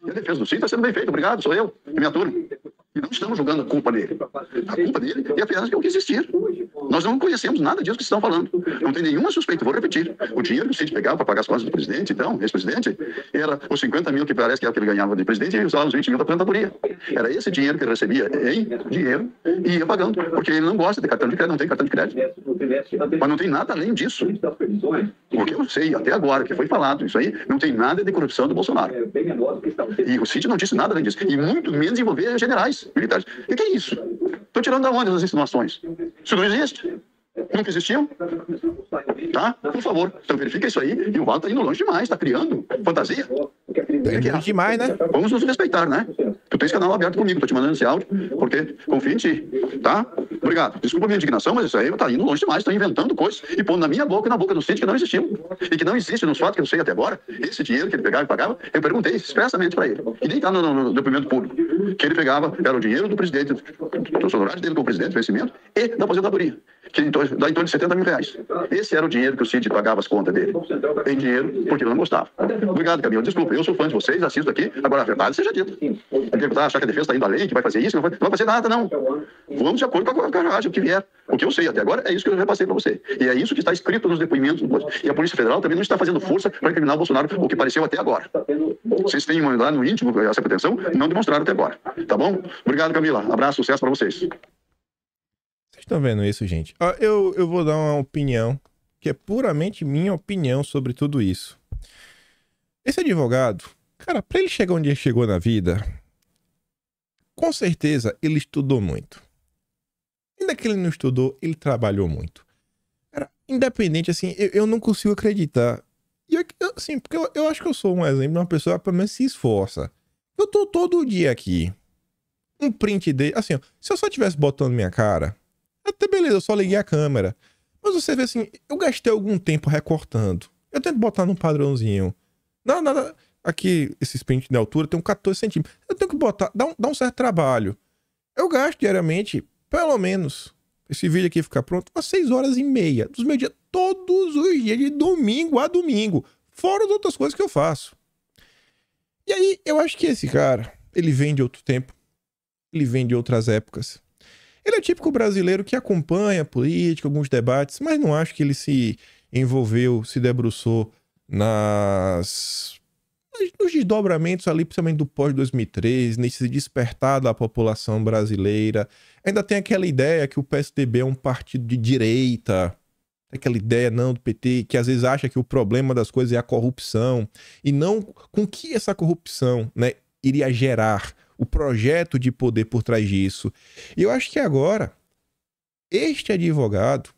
E a defesa do Cid está sendo bem feita. Obrigado, sou eu e minha turma. E não estamos julgando a culpa dele. A culpa dele é apenas que eu quis existir. Nós não conhecemos nada disso que estão falando. Não tem nenhuma suspeita. Vou repetir. O dinheiro que o Cid pegava para pagar as contas do presidente, então, ex-presidente, era os 50 mil que parece que é o que ele ganhava de presidente e usava os 20 mil da aposentadoria. Era esse dinheiro que ele recebia em dinheiro e ia pagando. Porque ele não gosta de cartão de crédito, não tem cartão de crédito. Mas não tem nada além disso. O que eu sei até agora, que foi falado, isso aí, não tem nada de corrupção do Bolsonaro. E o Cid não disse nada além disso. E muito menos envolver generais, militares. O que é isso? Estou tirando da onde essas insinuações? Isso não existe. Nunca existiu? Tá? Por favor. Então verifica isso aí. E o Val está indo longe demais, está criando fantasia. Tá indo longe demais, né? Vamos nos respeitar, né? Tu tens canal aberto comigo, tô te mandando esse áudio, porque confio em ti, tá? Obrigado. Desculpa a minha indignação, mas isso aí tá indo longe demais, tá inventando coisas e pondo na minha boca e na boca do Cid que não existiu. E que não existe nos fatos que eu sei até agora. Esse dinheiro que ele pegava e pagava, eu perguntei expressamente para ele. E nem tá no depoimento público. Que ele pegava, era o dinheiro do presidente, dos honorários dele como presidente, vencimento, e da aposentadoria. Que dá em torno de 70 mil reais. Esse era o dinheiro que o Cid pagava as contas dele. Em dinheiro, porque ele não gostava. Obrigado, Camilo. Desculpa, eu sou fã de vocês, assisto aqui. Agora, a verdade seja dita. Achar que a defesa está indo além, que vai fazer isso, não vai fazer nada, não. Vamos de acordo com a carruagem, o que vier. O que eu sei até agora é isso que eu repassei para você. E é isso que está escrito nos depoimentos. E a Polícia Federal também não está fazendo força para incriminar o Bolsonaro, o que pareceu até agora. Vocês têm lá no íntimo essa pretensão e não demonstraram até agora. Tá bom? Obrigado, Camila. Abraço, sucesso para vocês. Vocês estão vendo isso, gente? Ó, eu vou dar uma opinião, que é puramente minha opinião sobre tudo isso. Esse advogado, cara, pra ele chegar onde ele chegou na vida, com certeza ele estudou muito. Ainda que ele não estudou, ele trabalhou muito. Cara, independente, assim, eu não consigo acreditar. E assim, porque eu acho que eu sou um exemplo de uma pessoa que pelo menos se esforça. Eu tô todo dia aqui. Um print dele, assim, ó, se eu só tivesse botando minha cara, até beleza, eu só liguei a câmera. Mas você vê assim, eu gastei algum tempo recortando. Eu tento botar num padrãozinho. Nada. Aqui, esse print de altura tem um 14 centímetros. Eu tenho que botar, dá um certo trabalho. Eu gasto diariamente, pelo menos, esse vídeo aqui ficar pronto, umas 6 horas e meia dos meus dias, todos os dias, de domingo a domingo. Fora as outras coisas que eu faço. E aí, eu acho que esse cara, ele vem de outro tempo. Ele vem de outras épocas. Ele é o típico brasileiro que acompanha a política, alguns debates, mas não acho que ele se envolveu, se debruçou nos desdobramentos ali, principalmente do pós-2013, nesse despertar da população brasileira. Ainda tem aquela ideia que o PSDB é um partido de direita, tem aquela ideia não do PT, que às vezes acha que o problema das coisas é a corrupção, e não com que essa corrupção, né, iria gerar o projeto de poder por trás disso. E eu acho que agora, este advogado,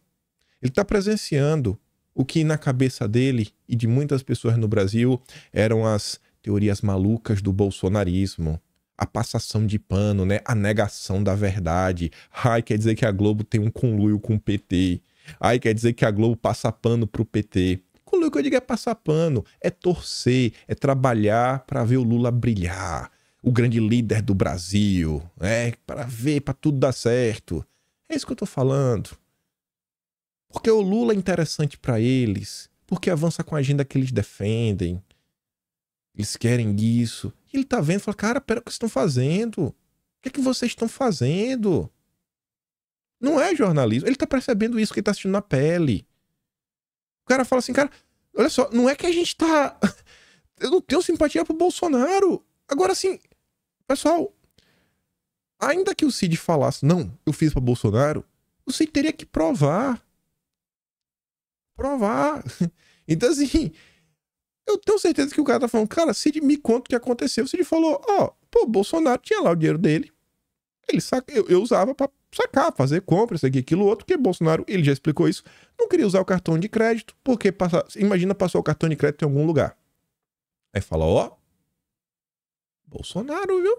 ele está presenciando o que na cabeça dele e de muitas pessoas no Brasil eram as teorias malucas do bolsonarismo. A passação de pano, né? A negação da verdade. Ai, quer dizer que a Globo tem um conluio com o PT. Ai, quer dizer que a Globo passa pano pro PT. Conluio que eu digo é passar pano, é torcer, é trabalhar para ver o Lula brilhar. O grande líder do Brasil, né? Para ver, para tudo dar certo. É isso que eu tô falando. Porque o Lula é interessante para eles, porque avança com a agenda que eles defendem. Eles querem isso. E ele tá vendo e fala, cara, pera, o que vocês estão fazendo? O que é que vocês estão fazendo? Não é jornalismo. Ele tá percebendo isso, que ele tá assistindo na pele. O cara fala assim, cara, olha só, não é que a gente tá... Eu não tenho simpatia pro Bolsonaro. Agora, assim, Pessoal, ainda que o Cid falasse, não, eu fiz para Bolsonaro, o Cid teria que provar. Então, assim, eu tenho certeza que o cara tá falando, cara, Cid, me conta o que aconteceu. O Cid falou, pô, Bolsonaro tinha lá o dinheiro dele. Ele eu usava pra sacar, fazer compra, isso aqui, aquilo outro, porque Bolsonaro, ele já explicou isso, não queria usar o cartão de crédito, porque imagina passou o cartão de crédito em algum lugar. Aí fala, Bolsonaro, viu?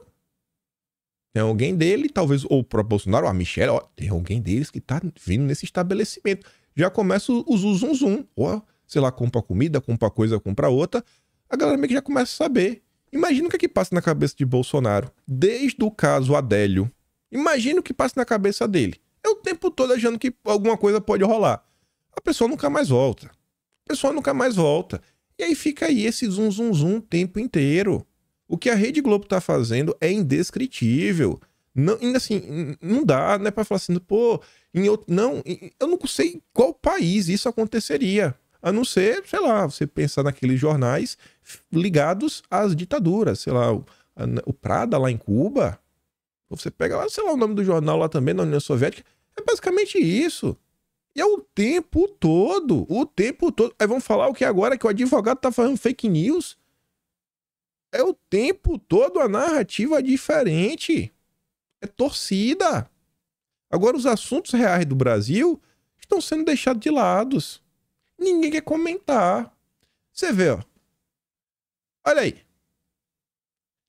Tem alguém dele, talvez, ou pro Bolsonaro, ou a Michelle, tem alguém deles que tá vindo nesse estabelecimento. Já começa o zum. Sei lá, compra comida, compra coisa, compra outra. A galera meio que já começa a saber. Imagina o que é que passa na cabeça de Bolsonaro. Desde o caso Adélio. Imagina o que passa na cabeça dele. É o tempo todo achando que alguma coisa pode rolar. A pessoa nunca mais volta. E aí fica aí esse zum o tempo inteiro. O que a Rede Globo tá fazendo é indescritível. Não, assim, não dá, né, pra falar assim, pô, não, eu não sei qual país isso aconteceria. A não ser, sei lá, você pensar naqueles jornais ligados às ditaduras, sei lá, o Prada lá em Cuba. Você pega lá, sei lá, o nome do jornal lá também, na União Soviética. É basicamente isso. E é o tempo todo. Aí vão falar o que agora? Que o advogado tá fazendo fake news? É o tempo todo a narrativa diferente. É torcida. Agora, os assuntos reais do Brasil estão sendo deixados de lado. Ninguém quer comentar. Você vê, olha aí.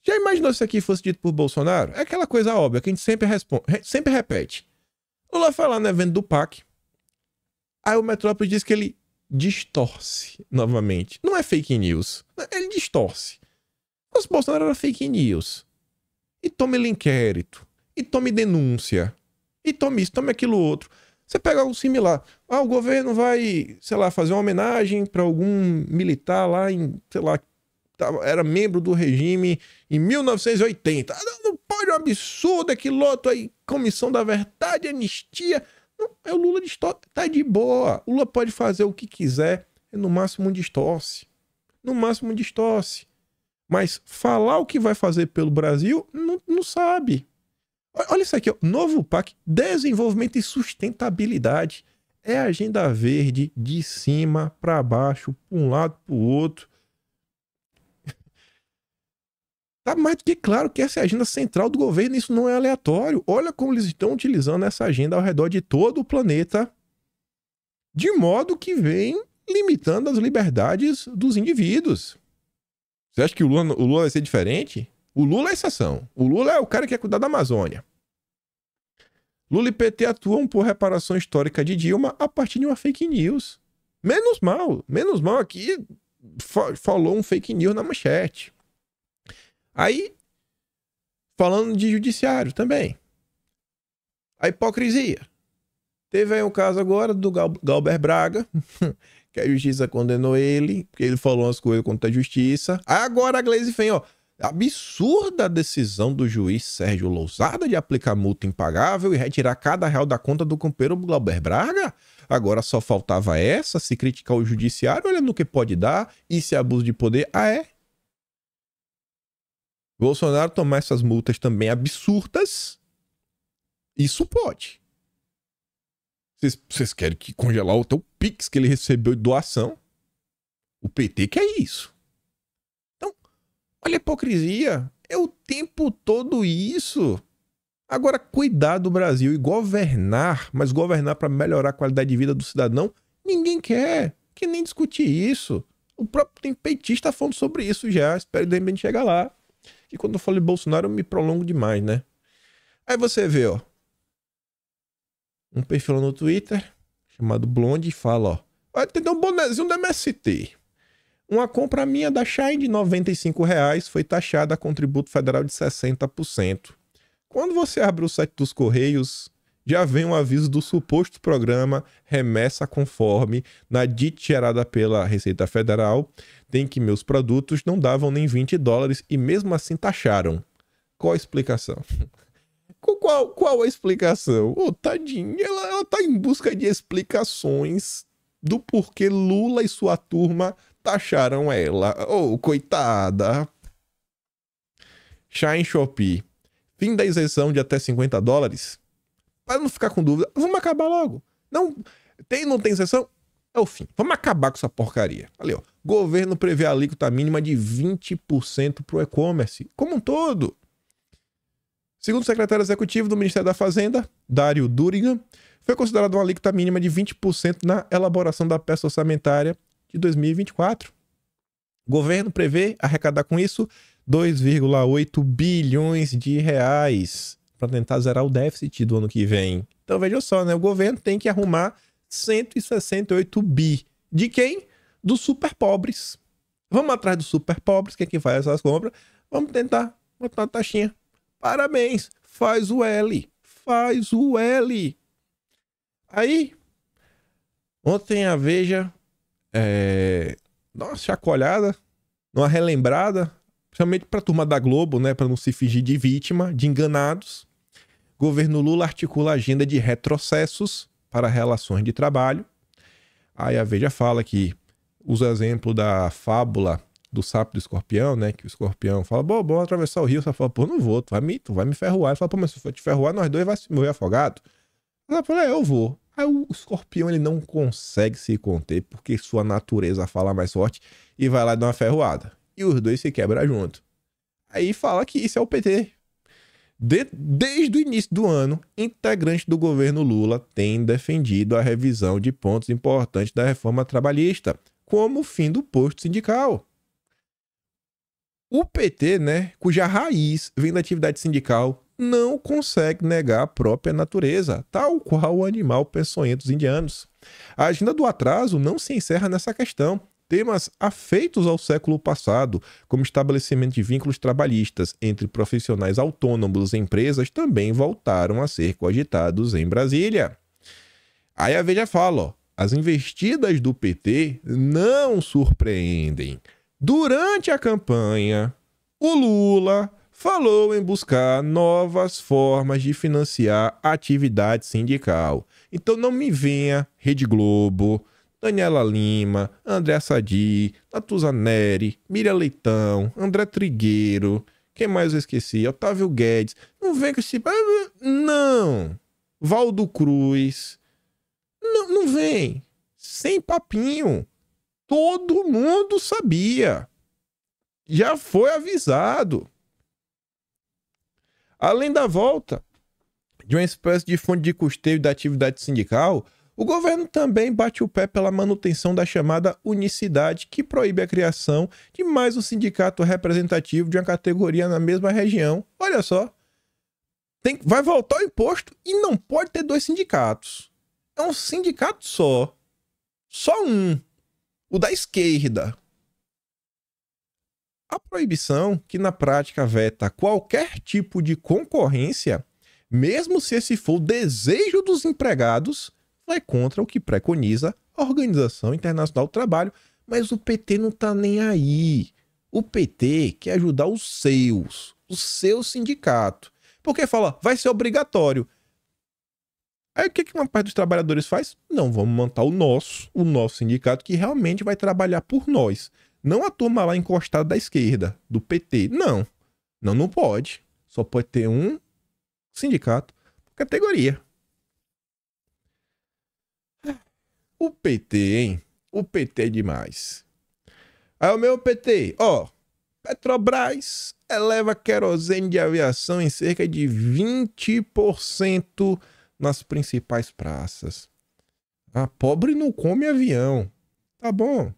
Já imaginou se isso aqui fosse dito por Bolsonaro? É aquela coisa óbvia que a gente sempre repete. Lula foi lá no evento do PAC. Aí o Metrópole diz que ele distorce novamente. Não é fake news. Ele distorce. Mas o Bolsonaro era fake news. E tome ele inquérito. E tome denúncia. E tome isso, tome aquilo outro. Você pega algo similar. O governo vai, sei lá, fazer uma homenagem para algum militar lá em, sei lá, era membro do regime em 1980. Não pode, é um absurdo aquilo outro aí. Comissão da Verdade, anistia. Não, o Lula tá de boa. O Lula pode fazer o que quiser. No máximo distorce. Mas falar o que vai fazer pelo Brasil, não sabe. Olha isso aqui, ó. Novo PAC, desenvolvimento e sustentabilidade. É agenda verde de cima para baixo, para um lado, para o outro. Tá mais do que claro que essa é a agenda central do governo, isso não é aleatório. Olha como eles estão utilizando essa agenda ao redor de todo o planeta, de modo que vem limitando as liberdades dos indivíduos. Você acha que o Lula vai ser diferente? O Lula é exceção. O Lula é o cara que quer cuidar da Amazônia. Lula e PT atuam por reparação histórica de Dilma a partir de uma fake news. Menos mal aqui falou um fake news na manchete. Aí, falando de judiciário também. A hipocrisia. Teve aí um caso agora do Galber Braga, que a justiça condenou ele, porque ele falou umas coisas contra a justiça. Aí agora a Gleisi vem, absurda a decisão do juiz Sérgio Lousada de aplicar multa impagável e retirar cada real da conta do companheiro Galber Braga. Agora só faltava essa, se criticar o judiciário, olha no que pode dar, e se abuso de poder, é. Bolsonaro tomar essas multas também absurdas, isso pode. Vocês querem que congelar o teu Pix que ele recebeu de doação? O PT quer isso. Então, olha a hipocrisia. É o tempo todo isso. Agora, cuidar do Brasil e governar, mas governar para melhorar a qualidade de vida do cidadão, ninguém quer. Que nem discutir isso. O próprio tem petista falando sobre isso já. Espero de repente chegar lá. E quando eu falo de Bolsonaro, eu me prolongo demais, né? Aí você vê, um perfil no Twitter, chamado Blonde, e fala, vai ter um bonezinho da MST. Uma compra minha da Shine de R$ 95,00 foi taxada com tributo federal de 60%. Quando você abre o site dos Correios, já vem um aviso do suposto programa Remessa Conforme, na DIT gerada pela Receita Federal, tem que meus produtos não davam nem $20 e mesmo assim taxaram. Qual a explicação? Qual a explicação? Tadinha, ela tá em busca de explicações do porquê Lula e sua turma taxaram ela. Coitada. Shine Shopee. Fim da isenção de até $50. Para não ficar com dúvida, vamos acabar logo. Não tem isenção? É o fim. Vamos acabar com essa porcaria. Ali, ó. Governo prevê a alíquota mínima de 20% para o e-commerce, como um todo. Segundo o secretário executivo do Ministério da Fazenda, Dário Durigan, foi considerada uma alíquota mínima de 20% na elaboração da peça orçamentária de 2024. O governo prevê arrecadar com isso 2,8 bilhões de reais para tentar zerar o déficit do ano que vem. Então veja só, né? O governo tem que arrumar 168 bi. De quem? Dos super pobres. Vamos atrás dos super pobres, que é que faz essas compras. Vamos tentar botar uma taxinha. Parabéns, faz o L. Faz o L. Aí, ontem a Veja dá uma chacoalhada, uma relembrada, principalmente para a turma da Globo, né, para não se fingir de vítima, de enganados. Governo Lula articula agenda de retrocessos para relações de trabalho. Aí a Veja fala que usa exemplo da fábula do sapo e do escorpião, né? Que o escorpião fala, bom, atravessar o rio. Você fala, pô, não vou, tu vai me ferroar. Ele fala, pô, mas se for te ferroar, nós dois vai se morrer afogado. Ela fala, eu vou. Aí o escorpião, ele não consegue se conter, porque sua natureza fala mais forte, e vai lá dar uma ferroada. E os dois se quebram junto. Aí fala que isso é o PT. Desde o início do ano, integrantes do governo Lula têm defendido a revisão de pontos importantes da reforma trabalhista, como o fim do posto sindical. O PT, né, cuja raiz vem da atividade sindical, não consegue negar a própria natureza, tal qual o animal peçonhento dos indianos. A agenda do atraso não se encerra nessa questão. Temas afeitos ao século passado, como estabelecimento de vínculos trabalhistas entre profissionais autônomos e empresas, também voltaram a ser cogitados em Brasília. Aí a Veja fala, ó, as investidas do PT não surpreendem. Durante a campanha, o Lula falou em buscar novas formas de financiar a atividade sindical. Então não me venha Rede Globo, Daniela Lima, André Sadi, Natuza Neri, Miriam Leitão, André Trigueiro, quem mais eu esqueci? Otávio Guedes. Não vem com esse... Não! Valdo Cruz. Não vem. Sem papinho. Todo mundo sabia. Já foi avisado. Além da volta de uma espécie de fonte de custeio da atividade sindical, o governo também bate o pé pela manutenção da chamada unicidade, que proíbe a criação de mais um sindicato representativo de uma categoria na mesma região. Olha só. Vai voltar o imposto e não pode ter dois sindicatos. É um sindicato só. Só um. O da esquerda. A proibição, que na prática veta qualquer tipo de concorrência, mesmo se esse for o desejo dos empregados, vai contra o que preconiza a Organização Internacional do Trabalho. Mas o PT não tá nem aí. O PT quer ajudar o seu sindicato. Porque fala, vai ser obrigatório. Aí o que uma parte dos trabalhadores faz? Não, vamos montar o nosso sindicato que realmente vai trabalhar por nós. Não a turma lá encostada da esquerda, do PT. Não pode. Só pode ter um sindicato por categoria. O PT, hein? O PT é demais. Aí o meu PT, ó. Petrobras eleva querosene de aviação em cerca de 20% nas principais praças. A pobre não come avião. Tá bom.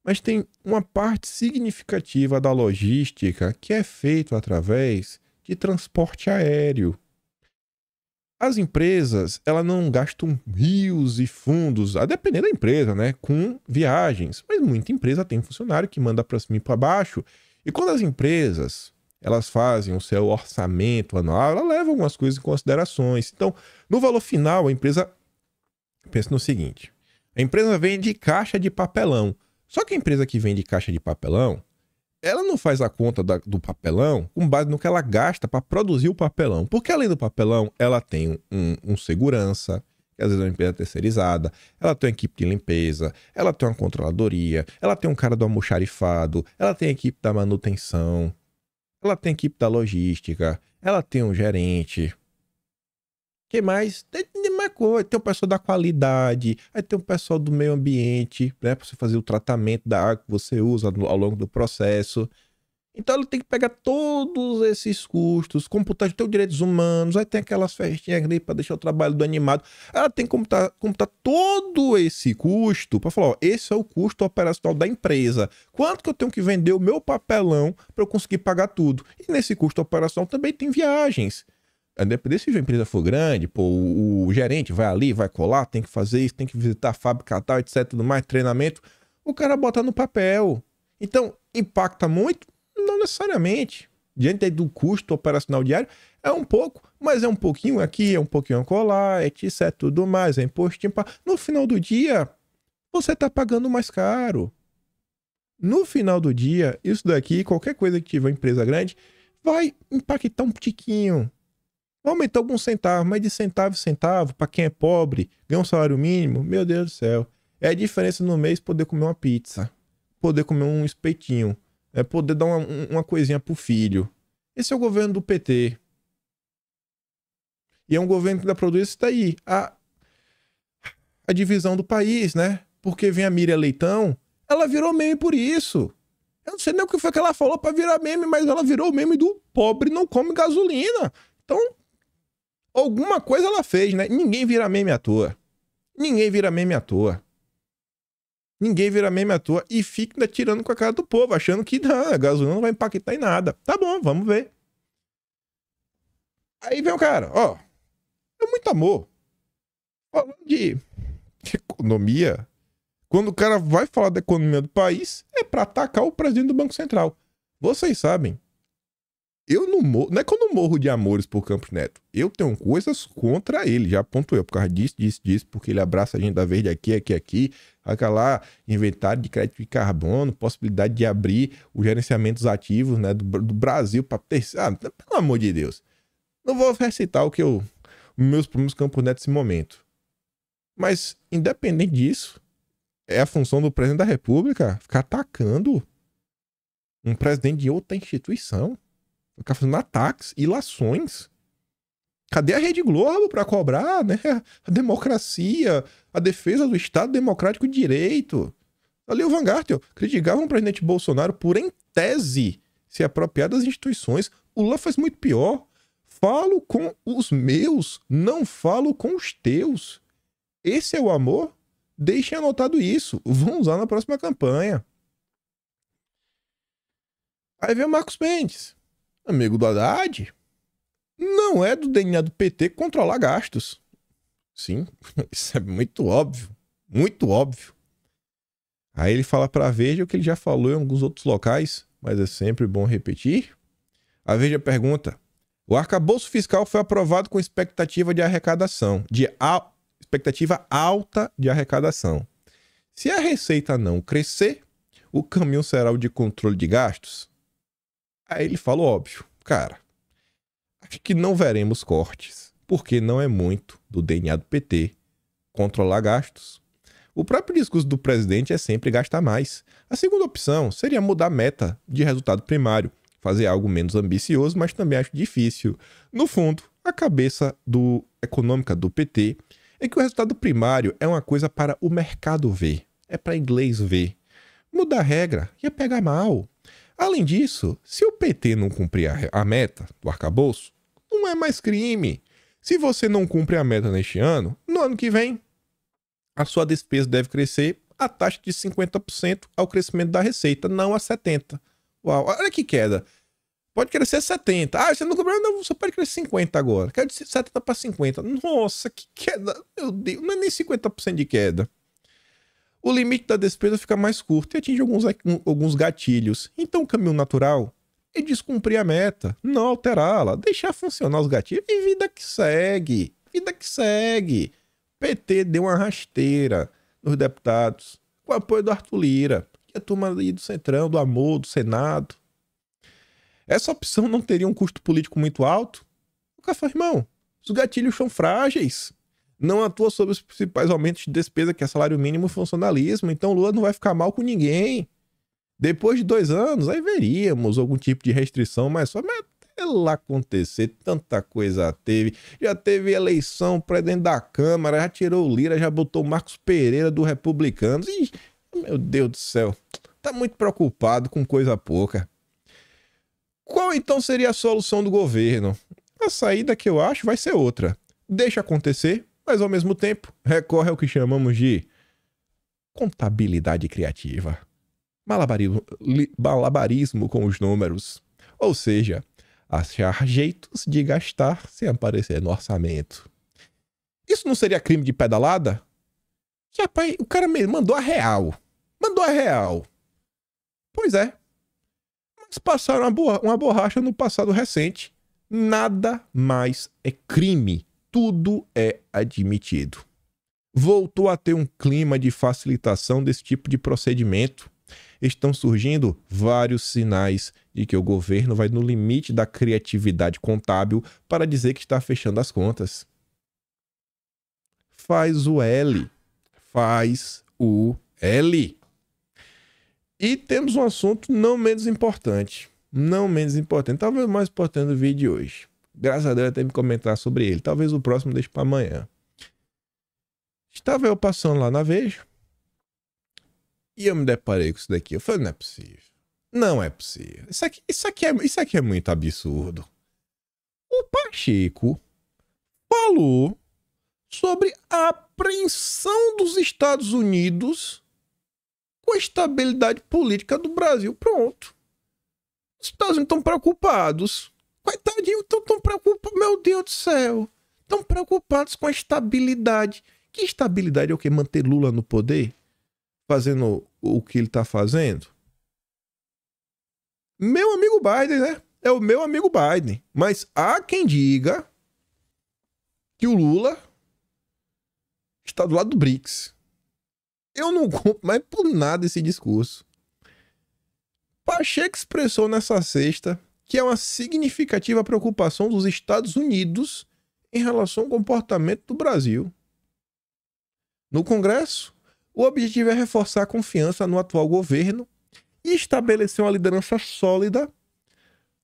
Mas tem uma parte significativa da logística que é feita através de transporte aéreo. As empresas, elas não gastam rios e fundos, a depender da empresa, né, com viagens. Mas muita empresa tem funcionário que manda para cima e para baixo. E quando as empresas, elas fazem o seu orçamento anual, ela leva algumas coisas em considerações. Então, no valor final, a empresa pensa no seguinte. A empresa vende caixa de papelão. Só que a empresa que vende caixa de papelão, ela não faz a conta do papelão com base no que ela gasta para produzir o papelão. Porque além do papelão, ela tem um segurança, que às vezes é uma empresa terceirizada, ela tem uma equipe de limpeza, ela tem uma controladoria, ela tem um cara do almoxarifado, ela tem a equipe da manutenção. ela tem equipe da logística, ela tem um gerente. Que mais? Tem mais coisa. Tem o pessoal da qualidade, aí tem o pessoal do meio ambiente, né? Pra você fazer o tratamento da água que você usa ao longo do processo. Então ela tem que pegar todos esses custos, computar, tem os direitos humanos, aí tem aquelas festinhas ali para deixar o trabalho do animado. Ela tem que computar todo esse custo para falar, ó, esse é o custo operacional da empresa. Quanto que eu tenho que vender o meu papelão para eu conseguir pagar tudo? E nesse custo operacional também tem viagens. Independente se a empresa for grande, pô, o gerente vai ali, vai colar, tem que fazer isso, tem que visitar a fábrica tal, etc, tudo mais, treinamento. O cara bota no papel. Então, impacta muito? Não necessariamente. Diante do custo operacional diário, é um pouco, mas é um pouquinho aqui, é um pouquinho acolá, etc, tudo mais, é impostinho. No final do dia, você tá pagando mais caro. No final do dia, isso daqui, qualquer coisa que tiver uma empresa grande, vai impactar um tiquinho. Vai aumentar alguns centavos, mas de centavo em centavo, para quem é pobre, ganha um salário mínimo, meu Deus do céu. É a diferença no mês poder comer uma pizza, poder comer um espetinho, poder dar uma coisinha pro filho. Esse é o governo do PT. E é um governo que ainda produz isso daí. A divisão do país, né? Porque vem a Miriam Leitão, ela virou meme por isso. Eu não sei nem o que foi que ela falou pra virar meme, mas ela virou o meme do pobre não come gasolina. Então, alguma coisa ela fez, né? Ninguém vira meme à toa. Ninguém vira meme à toa. Ninguém vira meme à toa e fica ainda tirando com a cara do povo, achando que não, a gasolina não vai impactar em nada. Tá bom, vamos ver. Aí vem o cara, ó. É muito amor. Falando de economia, quando o cara vai falar da economia do país, é pra atacar o presidente do Banco Central. Vocês sabem, eu não morro, não é que eu não morro de amores por Campos Neto. Eu tenho coisas contra ele, já aponto eu, por causa disso, porque ele abraça a agenda verde aqui, aquela inventário de crédito de carbono, possibilidade de abrir os gerenciamentos ativos, né, do Brasil para terceiro. Pelo amor de Deus. Não vou recitar os meus problemas com Campos Neto nesse momento. Mas, independente disso, é a função do presidente da República ficar atacando um presidente de outra instituição. Ficar fazendo ataques, ilações. Cadê a Rede Globo para cobrar, né? A democracia, a defesa do Estado Democrático de Direito. Ali o Vanguard criticava o presidente Bolsonaro por, em tese, se apropriar das instituições. O Lula faz muito pior. Falo com os meus, não falo com os teus. Esse é o amor? Deixem anotado isso. Vão usar na próxima campanha. Aí vem o Marcos Mendes, amigo do Haddad. Não é do DNA do PT controlar gastos. Sim, isso é muito óbvio. Muito óbvio. Aí ele fala pra Veja o que ele já falou em alguns outros locais, mas é sempre bom repetir. A Veja pergunta: o arcabouço fiscal foi aprovado com expectativa de arrecadação, expectativa alta de arrecadação. Se a receita não crescer, o caminho será o de controle de gastos? Aí ele fala óbvio, cara, acho que não veremos cortes, porque não é muito do DNA do PT controlar gastos. O próprio discurso do presidente é sempre gastar mais. A segunda opção seria mudar a meta de resultado primário, fazer algo menos ambicioso, mas também acho difícil. No fundo, a cabeça econômica do PT é que o resultado primário é uma coisa para o mercado ver, é para inglês ver. Mudar a regra ia pegar mal. Além disso, se o PT não cumprir a meta do arcabouço, não é mais crime. Se você não cumpre a meta neste ano, no ano que vem, a sua despesa deve crescer a taxa de 50% ao crescimento da receita, não a 70%. Uau, olha que queda. Pode crescer 70%. Ah, você não cumpriu, não, você pode crescer 50% agora. Quero de 70% para 50%. Nossa, que queda. Meu Deus, não é nem 50% de queda. O limite da despesa fica mais curto e atinge alguns gatilhos. Então o caminho natural é descumprir a meta, não alterá-la, deixar funcionar os gatilhos e vida que segue. Vida que segue. PT deu uma rasteira nos deputados, com o apoio do Arthur Lira, que é a turma ali do Centrão, do Amor, do Senado. Essa opção não teria um custo político muito alto? O cara fala, irmão, os gatilhos são frágeis. Não atua sobre os principais aumentos de despesa, que é salário mínimo e funcionalismo. Então o Lula não vai ficar mal com ninguém. Depois de 2 anos, aí veríamos algum tipo de restrição, mas só até lá acontecer, tanta coisa teve. Já teve eleição para dentro da Câmara, já tirou o Lira, já botou o Marcos Pereira do Republicanos. Ih, meu Deus do céu, tá muito preocupado com coisa pouca. Qual então seria a solução do governo? A saída que eu acho vai ser outra. Deixa acontecer, mas ao mesmo tempo recorre ao que chamamos de contabilidade criativa. Malabarismo com os números. Ou seja, achar jeitos de gastar sem aparecer no orçamento. Isso não seria crime de pedalada? Rapaz, o cara mandou a real. Mandou a real. Pois é. Mas passaram uma borracha no passado recente. Nada mais é crime. Tudo é admitido. Voltou a ter um clima de facilitação desse tipo de procedimento. Estão surgindo vários sinais de que o governo vai no limite da criatividade contábil para dizer que está fechando as contas. Faz o L. Faz o L. E temos um assunto não menos importante. Não menos importante. Talvez o mais importante do vídeo de hoje. Graças a Deus eu tenho que comentar sobre ele. Talvez o próximo deixe para amanhã. Estava eu passando lá na Veja. E eu me deparei com isso daqui. Eu falei, não é possível. Não é possível. Isso aqui é muito absurdo. O Pacheco falou sobre a apreensão dos Estados Unidos com a estabilidade política do Brasil. Pronto. Os Estados Unidos estão preocupados. Coitadinho, estão preocupados. Meu Deus do céu. Estão preocupados com a estabilidade. Que estabilidade é o quê? Manter Lula no poder? Fazendo o que ele tá fazendo? Meu amigo Biden, né? É o meu amigo Biden. Mas há quem diga que o Lula está do lado do BRICS. Eu não compro mais por nada esse discurso. Pacheco expressou nessa sexta que é uma significativa preocupação dos Estados Unidos em relação ao comportamento do Brasil. No Congresso, o objetivo é reforçar a confiança no atual governo e estabelecer uma liderança sólida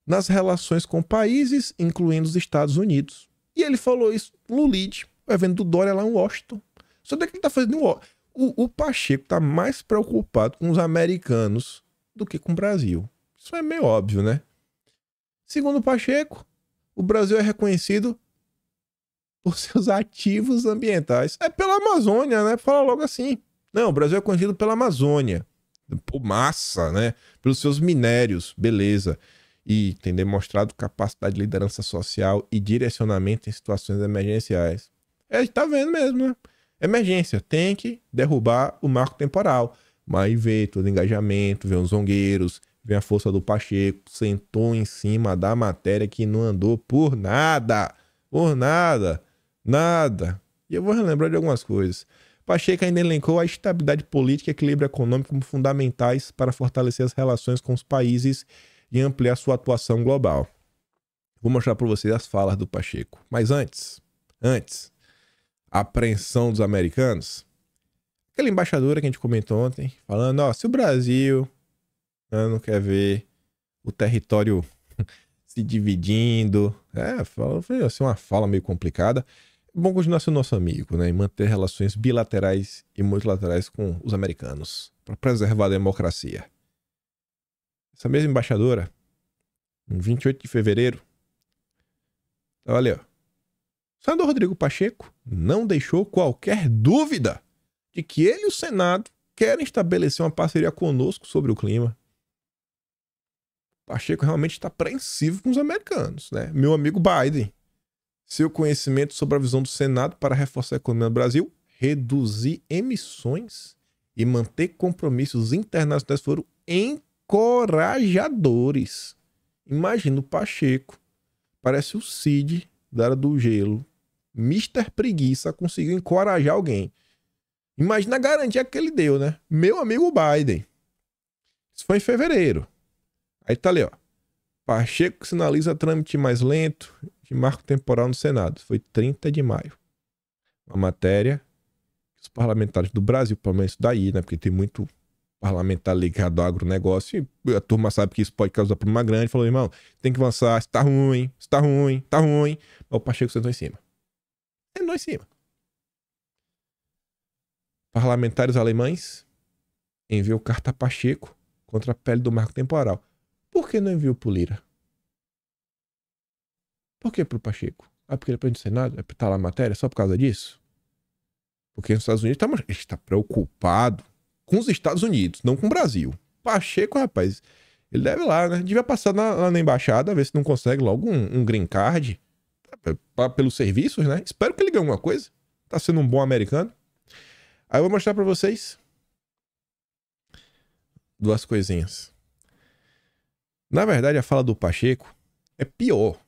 nas relações com países, incluindo os Estados Unidos. E ele falou isso no LID, o evento do Dória lá em Washington. Só que ele está fazendo o Pacheco está mais preocupado com os americanos do que com o Brasil. Isso é meio óbvio, né? Segundo o Pacheco, o Brasil é reconhecido por seus ativos ambientais. É pela Amazônia, né? Fala logo assim. Não, o Brasil é conhecido pela Amazônia. Por massa, né? Pelos seus minérios, beleza. E tem demonstrado capacidade de liderança social e direcionamento em situações emergenciais. É, tá vendo mesmo, né? Emergência, tem que derrubar o marco temporal. Mas vê todo o engajamento, vê os zongueiros, vê a força do Pacheco, sentou em cima da matéria que não andou por nada. Por nada. Nada. E eu vou relembrar de algumas coisas. Pacheco ainda elencou a estabilidade política e equilíbrio econômico como fundamentais para fortalecer as relações com os países e ampliar sua atuação global. Vou mostrar para vocês as falas do Pacheco. Mas antes, a apreensão dos americanos. Aquela embaixadora que a gente comentou ontem, falando, ó, se o Brasil não quer ver o território se dividindo, foi assim, uma fala meio complicada. É bom continuar sendo nosso amigo, né? E manter relações bilaterais e multilaterais com os americanos, para preservar a democracia. Essa mesma embaixadora, em 28 de fevereiro, olha, ó. O senador Rodrigo Pacheco não deixou qualquer dúvida de que ele e o Senado querem estabelecer uma parceria conosco sobre o clima. Pacheco realmente está apreensivo com os americanos, né? Meu amigo Biden. Seu conhecimento sobre a visão do Senado para reforçar a economia do Brasil, reduzir emissões e manter compromissos internacionais foram encorajadores. Imagina o Pacheco. Parece o Cid da Era do Gelo. Mr. Preguiça conseguiu encorajar alguém. Imagina a garantia que ele deu, né? Meu amigo Biden. Isso foi em fevereiro. Aí tá ali, ó. Pacheco sinaliza trâmite mais lento de marco temporal no Senado. Foi 30 de maio. Uma matéria que os parlamentares do Brasil, pelo menos daí, né? Porque tem muito parlamentar ligado ao agronegócio, e a turma sabe que isso pode causar problema grande, falou, irmão, tem que avançar, isso tá ruim, isso tá ruim, tá ruim. Mas o Pacheco sentou em cima. Sentou em cima. Parlamentares alemães enviou carta a Pacheco contra a pele do marco temporal. Por que não enviou pro Lira? Por que pro Pacheco? Ah, porque ele é presidente do Senado? É pra estar lá a matéria só por causa disso? Porque nos Estados Unidos está preocupado com os Estados Unidos, não com o Brasil. Pacheco, rapaz, ele deve ir lá, né? Devia passar lá na embaixada, ver se não consegue logo um green card pelos serviços, né? Espero que ele ganhe alguma coisa. Tá sendo um bom americano. Aí eu vou mostrar pra vocês duas coisinhas. Na verdade, a fala do Pacheco é pior.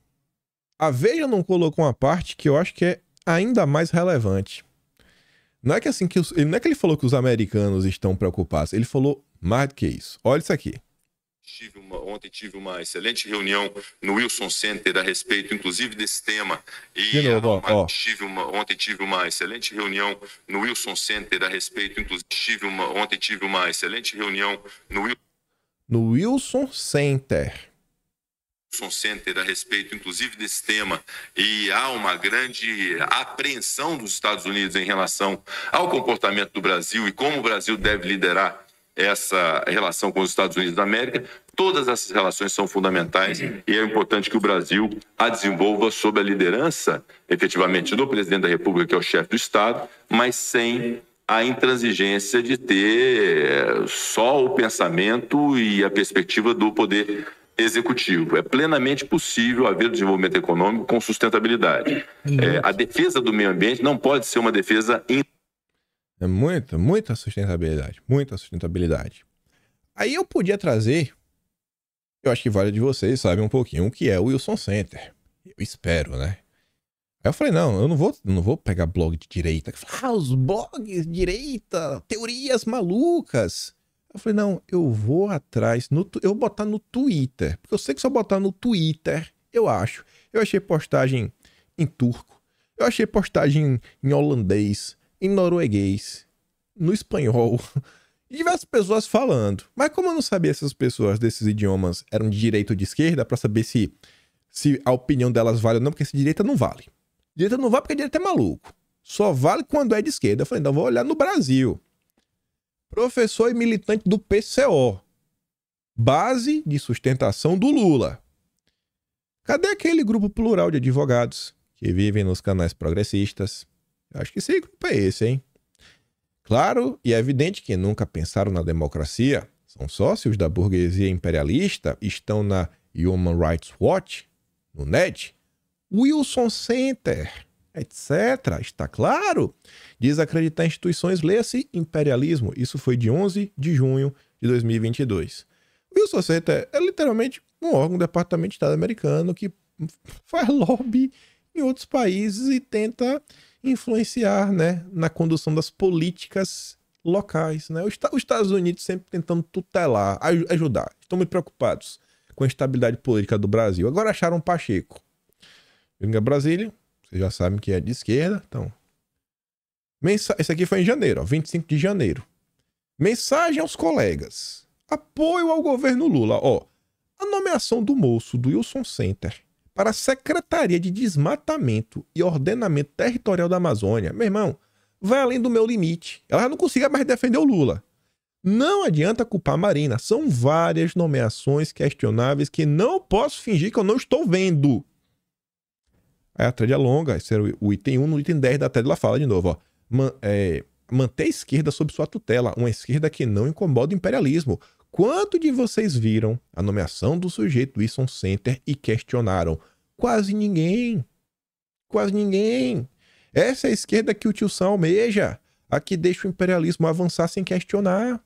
A Veja não colocou uma parte que eu acho que é ainda mais relevante. Não é que assim não é que ele falou que os americanos estão preocupados. Ele falou mais do que isso. Olha isso aqui. Ontem tive uma excelente reunião no Wilson Center a respeito, inclusive, desse tema. De novo, ó. Ontem tive uma excelente reunião no Wilson Center a respeito, inclusive, ontem tive uma excelente reunião no Wilson Center a respeito, inclusive, desse tema, e há uma grande apreensão dos Estados Unidos em relação ao comportamento do Brasil e como o Brasil deve liderar essa relação com os Estados Unidos da América. Todas essas relações são fundamentais e é importante que o Brasil a desenvolva sob a liderança, efetivamente, do presidente da República, que é o chefe do Estado, mas sem a intransigência de ter só o pensamento e a perspectiva do poder executivo. É plenamente possível haver desenvolvimento econômico com sustentabilidade. A defesa do meio ambiente não pode ser uma defesa... É muita sustentabilidade. Muita sustentabilidade. Aí eu podia trazer... Eu acho que vários de vocês sabem um pouquinho o que é o Wilson Center. Eu espero, né? Aí eu falei, não, eu não vou pegar blog de direita. Os blogs de direita, teorias malucas. Eu falei, não, eu vou atrás, eu vou botar no Twitter. Porque eu sei que se eu botar no Twitter, eu acho. Eu achei postagem em turco. Eu achei postagem em holandês, em norueguês, no espanhol. E diversas pessoas falando. Mas como eu não sabia se essas pessoas desses idiomas eram de direita ou de esquerda, pra saber se a opinião delas vale ou não, porque esse direita não vale. Direita não vale porque a direita é maluco. Só vale quando é de esquerda. Eu falei, então vou olhar no Brasil. Professor e militante do PCO. Base de sustentação do Lula. Cadê aquele grupo plural de advogados que vivem nos canais progressistas? Eu acho que esse grupo é esse, hein? Claro e é evidente que nunca pensaram na democracia. São sócios da burguesia imperialista, estão na Human Rights Watch, no NED, Wilson Center, etc. Está claro? Desacreditar instituições, leia-se imperialismo. Isso foi de 11 de junho de 2022. O Wilson Center é literalmente um órgão do Departamento de Estado americano que faz lobby em outros países e tenta influenciar, né, na condução das políticas locais, né? Os Estados Unidos sempre tentando tutelar, ajudar. Estão muito preocupados com a estabilidade política do Brasil. Agora acharam Pacheco. Vinga Brasília, vocês já sabem que é de esquerda, então. Esse aqui foi em janeiro, ó, 25 de janeiro. Mensagem aos colegas. Apoio ao governo Lula. Ó, a nomeação do moço do Wilson Center para a Secretaria de Desmatamento e Ordenamento Territorial da Amazônia, meu irmão, vai além do meu limite. Ela não consiga mais defender o Lula. Não adianta culpar a Marina. São várias nomeações questionáveis que não posso fingir que eu não estou vendo. Aí a thread é longa, esse era o item 1, no item 10 da thread ela fala de novo, ó. Manter a esquerda sob sua tutela, uma esquerda que não incomoda o imperialismo. Quanto de vocês viram a nomeação do sujeito do Wilson Center e questionaram? Quase ninguém. Quase ninguém. Essa é a esquerda que o tio Sam almeja, a que deixa o imperialismo avançar sem questionar.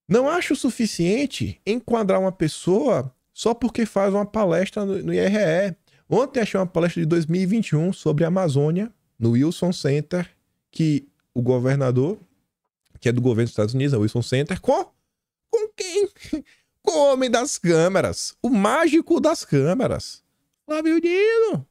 Não acho suficiente enquadrar uma pessoa só porque faz uma palestra no IRE. Ontem achei uma palestra de 2021 sobre a Amazônia, no Wilson Center, que o governador, que é do governo dos Estados Unidos, é o Wilson Center, com quem? Com o homem das câmeras, o mágico das câmeras, Flávio Dino.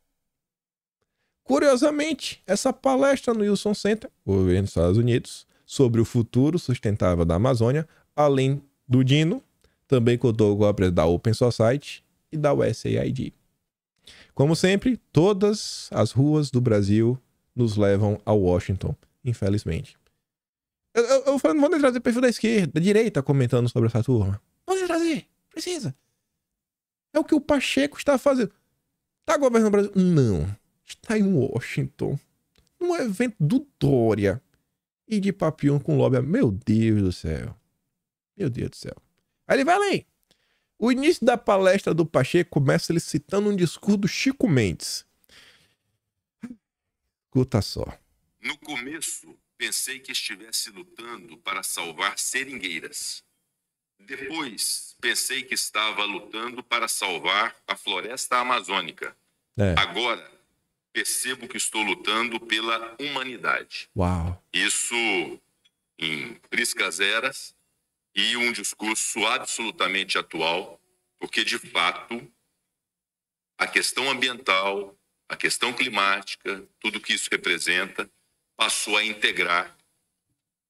Curiosamente, essa palestra no Wilson Center, governo dos Estados Unidos, sobre o futuro sustentável da Amazônia, além do Dino, também contou com a presença da Open Society e da USAID. Como sempre, todas as ruas do Brasil nos levam a Washington, infelizmente. Eu falando, vamos trazer perfil da esquerda, da direita, comentando sobre essa turma. Vamos trazer, precisa. É o que o Pacheco está fazendo. Está governando o Brasil? Não. Está em Washington, num evento do Dória e de papião com lobby. Meu Deus do céu. Meu Deus do céu. Aí ele vai além. O início da palestra do Pacheco começa ele citando um discurso do Chico Mendes. Escuta só. No começo, pensei que estivesse lutando para salvar seringueiras. Depois, pensei que estava lutando para salvar a floresta amazônica. Agora, percebo que estou lutando pela humanidade. Uau. Isso em priscas eras e um discurso absolutamente atual, porque, de fato, a questão ambiental, a questão climática, tudo que isso representa, passou a integrar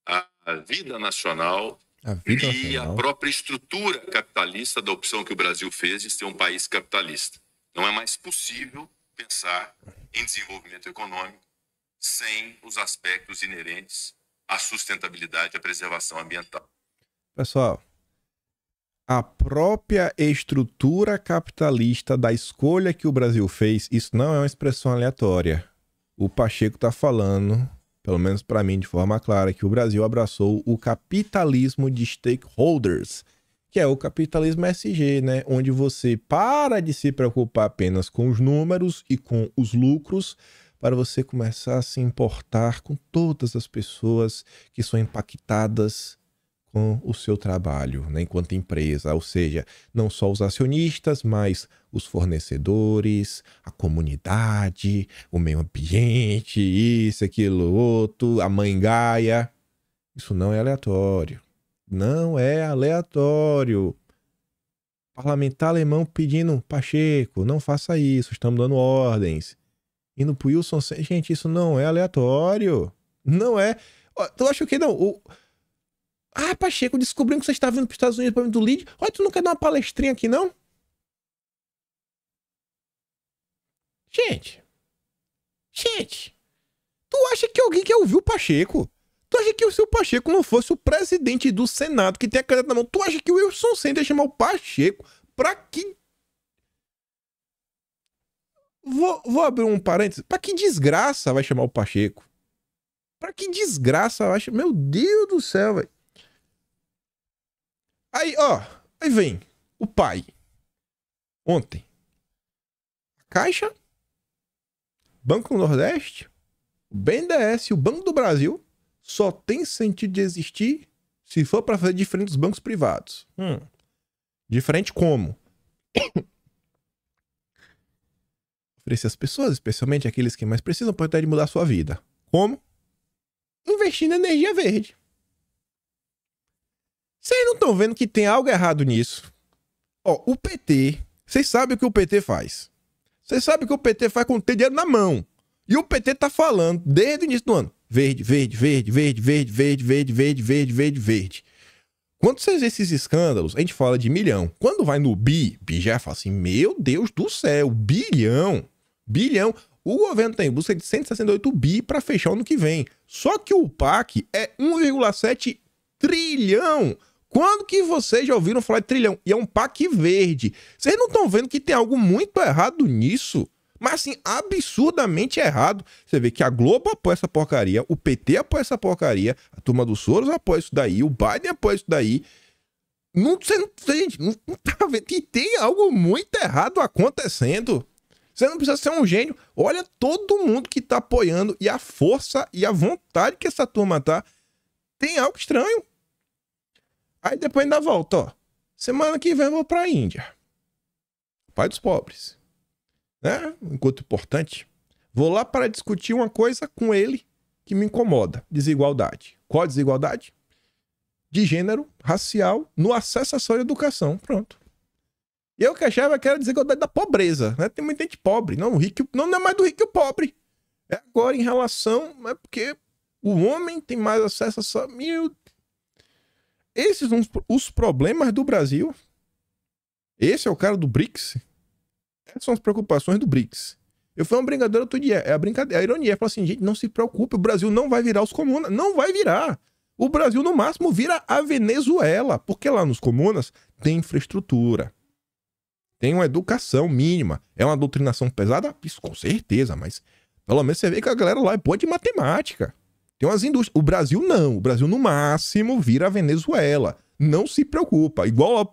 a vida nacional e a própria estrutura capitalista da opção que o Brasil fez de ser um país capitalista. Não é mais possível pensar em desenvolvimento econômico sem os aspectos inerentes à sustentabilidade e à preservação ambiental. Pessoal, a própria estrutura capitalista da escolha que o Brasil fez, isso não é uma expressão aleatória. O Pacheco está falando, pelo menos para mim de forma clara, que o Brasil abraçou o capitalismo de stakeholders, que é o capitalismo SG, né? Onde você para de se preocupar apenas com os números e com os lucros, para você começar a se importar com todas as pessoas que são impactadas com o seu trabalho, né, enquanto empresa, ou seja, não só os acionistas, mas os fornecedores, a comunidade, o meio ambiente, isso, aquilo, outro, a mãe Gaia. Isso não é aleatório. Não é aleatório. Parlamentar alemão pedindo, Pacheco, não faça isso, estamos dando ordens. Indo pro Wilson, gente, isso não é aleatório. Não é. Tu acha que não? Pacheco, descobrindo que você está vindo para os Estados Unidos para vir do LEAD. Olha, tu não quer dar uma palestrinha aqui, não? Gente, tu acha que alguém quer ouvir o Pacheco? Tu acha que se o Pacheco não fosse o presidente do Senado, que tem a caneta na mão, tu acha que o Wilson Senna ia chamar o Pacheco pra que... Vou abrir um parênteses. Pra que desgraça vai chamar o Pacheco? Pra que desgraça vai chamar... Meu Deus do céu, velho. Aí vem o pai. Ontem. Caixa, Banco do Nordeste, o BNDES e o Banco do Brasil só tem sentido de existir se for para fazer diferente dos bancos privados. Diferente como? Oferecer às pessoas, especialmente aqueles que mais precisam, a oportunidade de mudar a sua vida. Como? Investindo em energia verde. Vocês não estão vendo que tem algo errado nisso? O PT, vocês sabem o que o PT faz. Vocês sabem o que o PT faz quando tem dinheiro na mão. E o PT tá falando desde o início do ano. Verde, verde, verde, verde, verde, verde, verde, verde, verde, verde, verde. Quando vocês veem esses escândalos, a gente fala de milhão. Quando vai no bi já fala assim, meu Deus do céu, bilhão. O governo tá em busca de 168 bi para fechar o ano que vem. Só que o PAC é 1,7 trilhão. Quando que vocês já ouviram falar de trilhão? E é um PAC verde. Vocês não estão vendo que tem algo muito errado nisso? Mas assim, absurdamente errado. Você vê que a Globo apoia essa porcaria, o PT apoia essa porcaria, a turma do Soros apoia isso daí, o Biden apoia isso daí. Gente, não tá vendo que tem algo muito errado acontecendo. Você não precisa ser um gênio. Olha todo mundo que tá apoiando e a força e a vontade que essa turma tá. Tem algo estranho. Aí depois ainda volta, semana que vem eu vou pra Índia. Pai dos pobres. Né? Um encontro importante. Vou lá para discutir uma coisa com ele que me incomoda. Desigualdade. Qual a desigualdade? De gênero, racial, no acesso à sua educação. Pronto. E eu que achava que era a desigualdade da pobreza. Né? Tem muita gente pobre. Não, o rico, não é mais do rico e o pobre. É agora em relação... É porque O homem tem mais acesso a só... Esses são os problemas do Brasil. Esse é o cara do BRICS. Essas são as preocupações do BRICS. Eu fui uma brincadeira outro dia. É a brincadeira, a ironia. Eu falo assim, gente, não se preocupe, o Brasil não vai virar os comunas. Não vai virar. O Brasil, no máximo, vira a Venezuela. Porque lá nos comunas tem infraestrutura. Tem uma educação mínima. É uma doutrinação pesada? Isso, com certeza, mas pelo menos você vê que a galera lá é boa de matemática. Tem umas indústrias. O Brasil não. O Brasil, no máximo, vira a Venezuela. Não se preocupa. Igual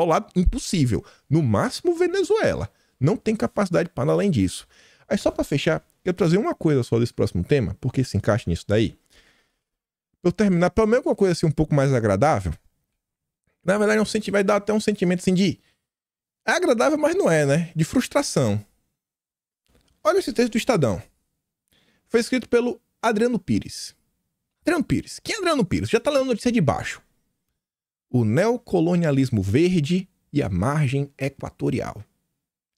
lá, impossível. No máximo, Venezuela. Não tem capacidade para além disso. Aí, só para fechar, eu trazer uma coisa só desse próximo tema, porque se encaixa nisso daí. Eu terminar, pelo menos com uma coisa assim um pouco mais agradável. Na verdade, vai dar até um sentimento assim de... É agradável, mas não é, né? De frustração. Olha esse texto do Estadão. Foi escrito pelo Adriano Pires. Adriano Pires. Quem é Adriano Pires? Já tá lendo a notícia de baixo. O neocolonialismo verde e a margem equatorial.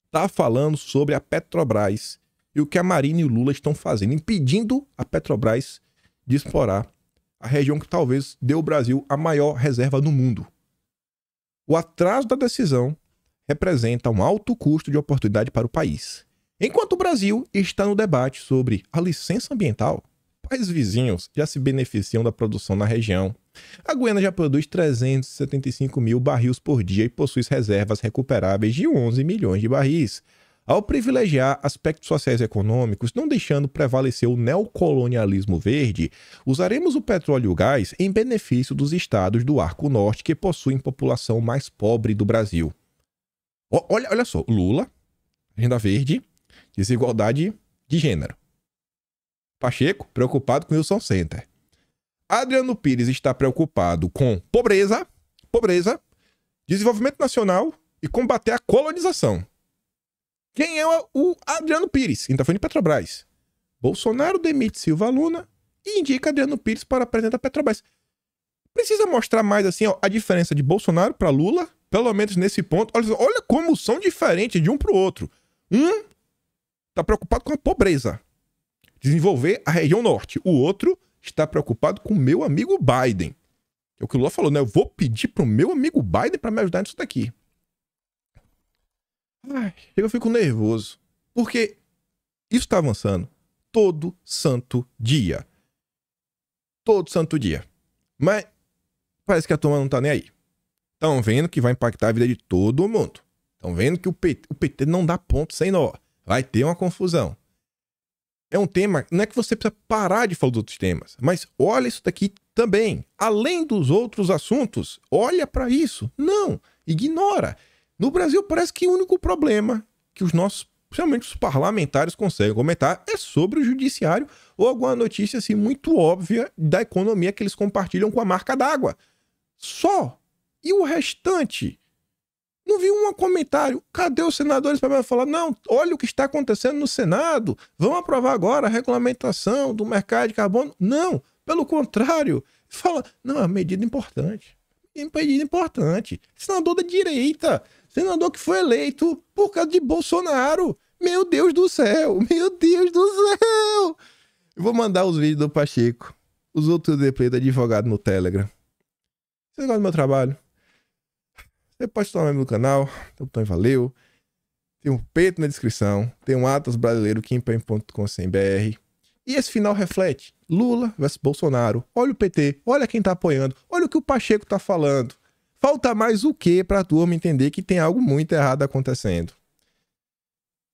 Tá falando sobre a Petrobras e o que a Marina e o Lula estão fazendo, impedindo a Petrobras de explorar a região que talvez dê ao Brasil a maior reserva no mundo. O atraso da decisão representa um alto custo de oportunidade para o país. Enquanto o Brasil está no debate sobre a licença ambiental, países vizinhos já se beneficiam da produção na região. A Guiana já produz 375 mil barris por dia e possui reservas recuperáveis de 11 milhões de barris. Ao privilegiar aspectos sociais e econômicos, não deixando prevalecer o neocolonialismo verde, usaremos o petróleo e o gás em benefício dos estados do Arco Norte que possuem população mais pobre do Brasil. Olha só, Lula, agenda verde, desigualdade de gênero. Pacheco, preocupado com o Wilson Center. Adriano Pires está preocupado com pobreza, desenvolvimento nacional e combater a colonização. Quem é o Adriano Pires? Quem está falando de Petrobras. Bolsonaro demite Silva Luna e indica Adriano Pires para presidente da Petrobras. Precisa mostrar mais assim ó, a diferença de Bolsonaro para Lula, pelo menos nesse ponto. Olha como são diferentes de um para o outro. Um está preocupado com a pobreza, desenvolver a região norte. O outro está preocupado com o meu amigo Biden. É o que o Lula falou, né? Eu vou pedir pro meu amigo Biden para me ajudar nisso daqui. Ai, eu fico nervoso. Porque isso tá avançando todo santo dia. Todo santo dia. Mas parece que a turma não tá nem aí. Estão vendo que vai impactar a vida de todo mundo. Estão vendo que o PT não dá ponto sem nó. Vai ter uma confusão. É um tema, não é que você precisa parar de falar dos outros temas, mas olha isso daqui também. Além dos outros assuntos, olha para isso. Não, ignora. No Brasil parece que o único problema que os nossos, principalmente os parlamentares, conseguem comentar é sobre o judiciário ou alguma notícia assim muito óbvia da economia que eles compartilham com a marca d'água. Só. E o restante? Não vi um comentário. Cadê os senadores para falar? Não, olha o que está acontecendo no Senado. Vamos aprovar agora a regulamentação do mercado de carbono. Não, pelo contrário. Fala, não, é uma medida importante. É uma medida importante. Senador da direita. Senador que foi eleito por causa de Bolsonaro. Meu Deus do céu. Meu Deus do céu. Eu vou mandar os vídeos do Pacheco. Os outros depois do advogado no Telegram. Você gosta do meu trabalho? Você pode estar no canal, então valeu. Tem um peito na descrição, tem um Atlas Brasileiro, kimpen.com.br. E esse final reflete Lula versus Bolsonaro. Olha o PT, olha quem tá apoiando, olha o que o Pacheco tá falando. Falta mais o que pra turma entender que tem algo muito errado acontecendo.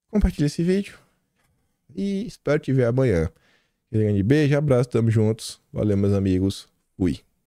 Compartilha esse vídeo e espero te ver amanhã. Grande beijo, abraço, tamo juntos. Valeu, meus amigos. Fui.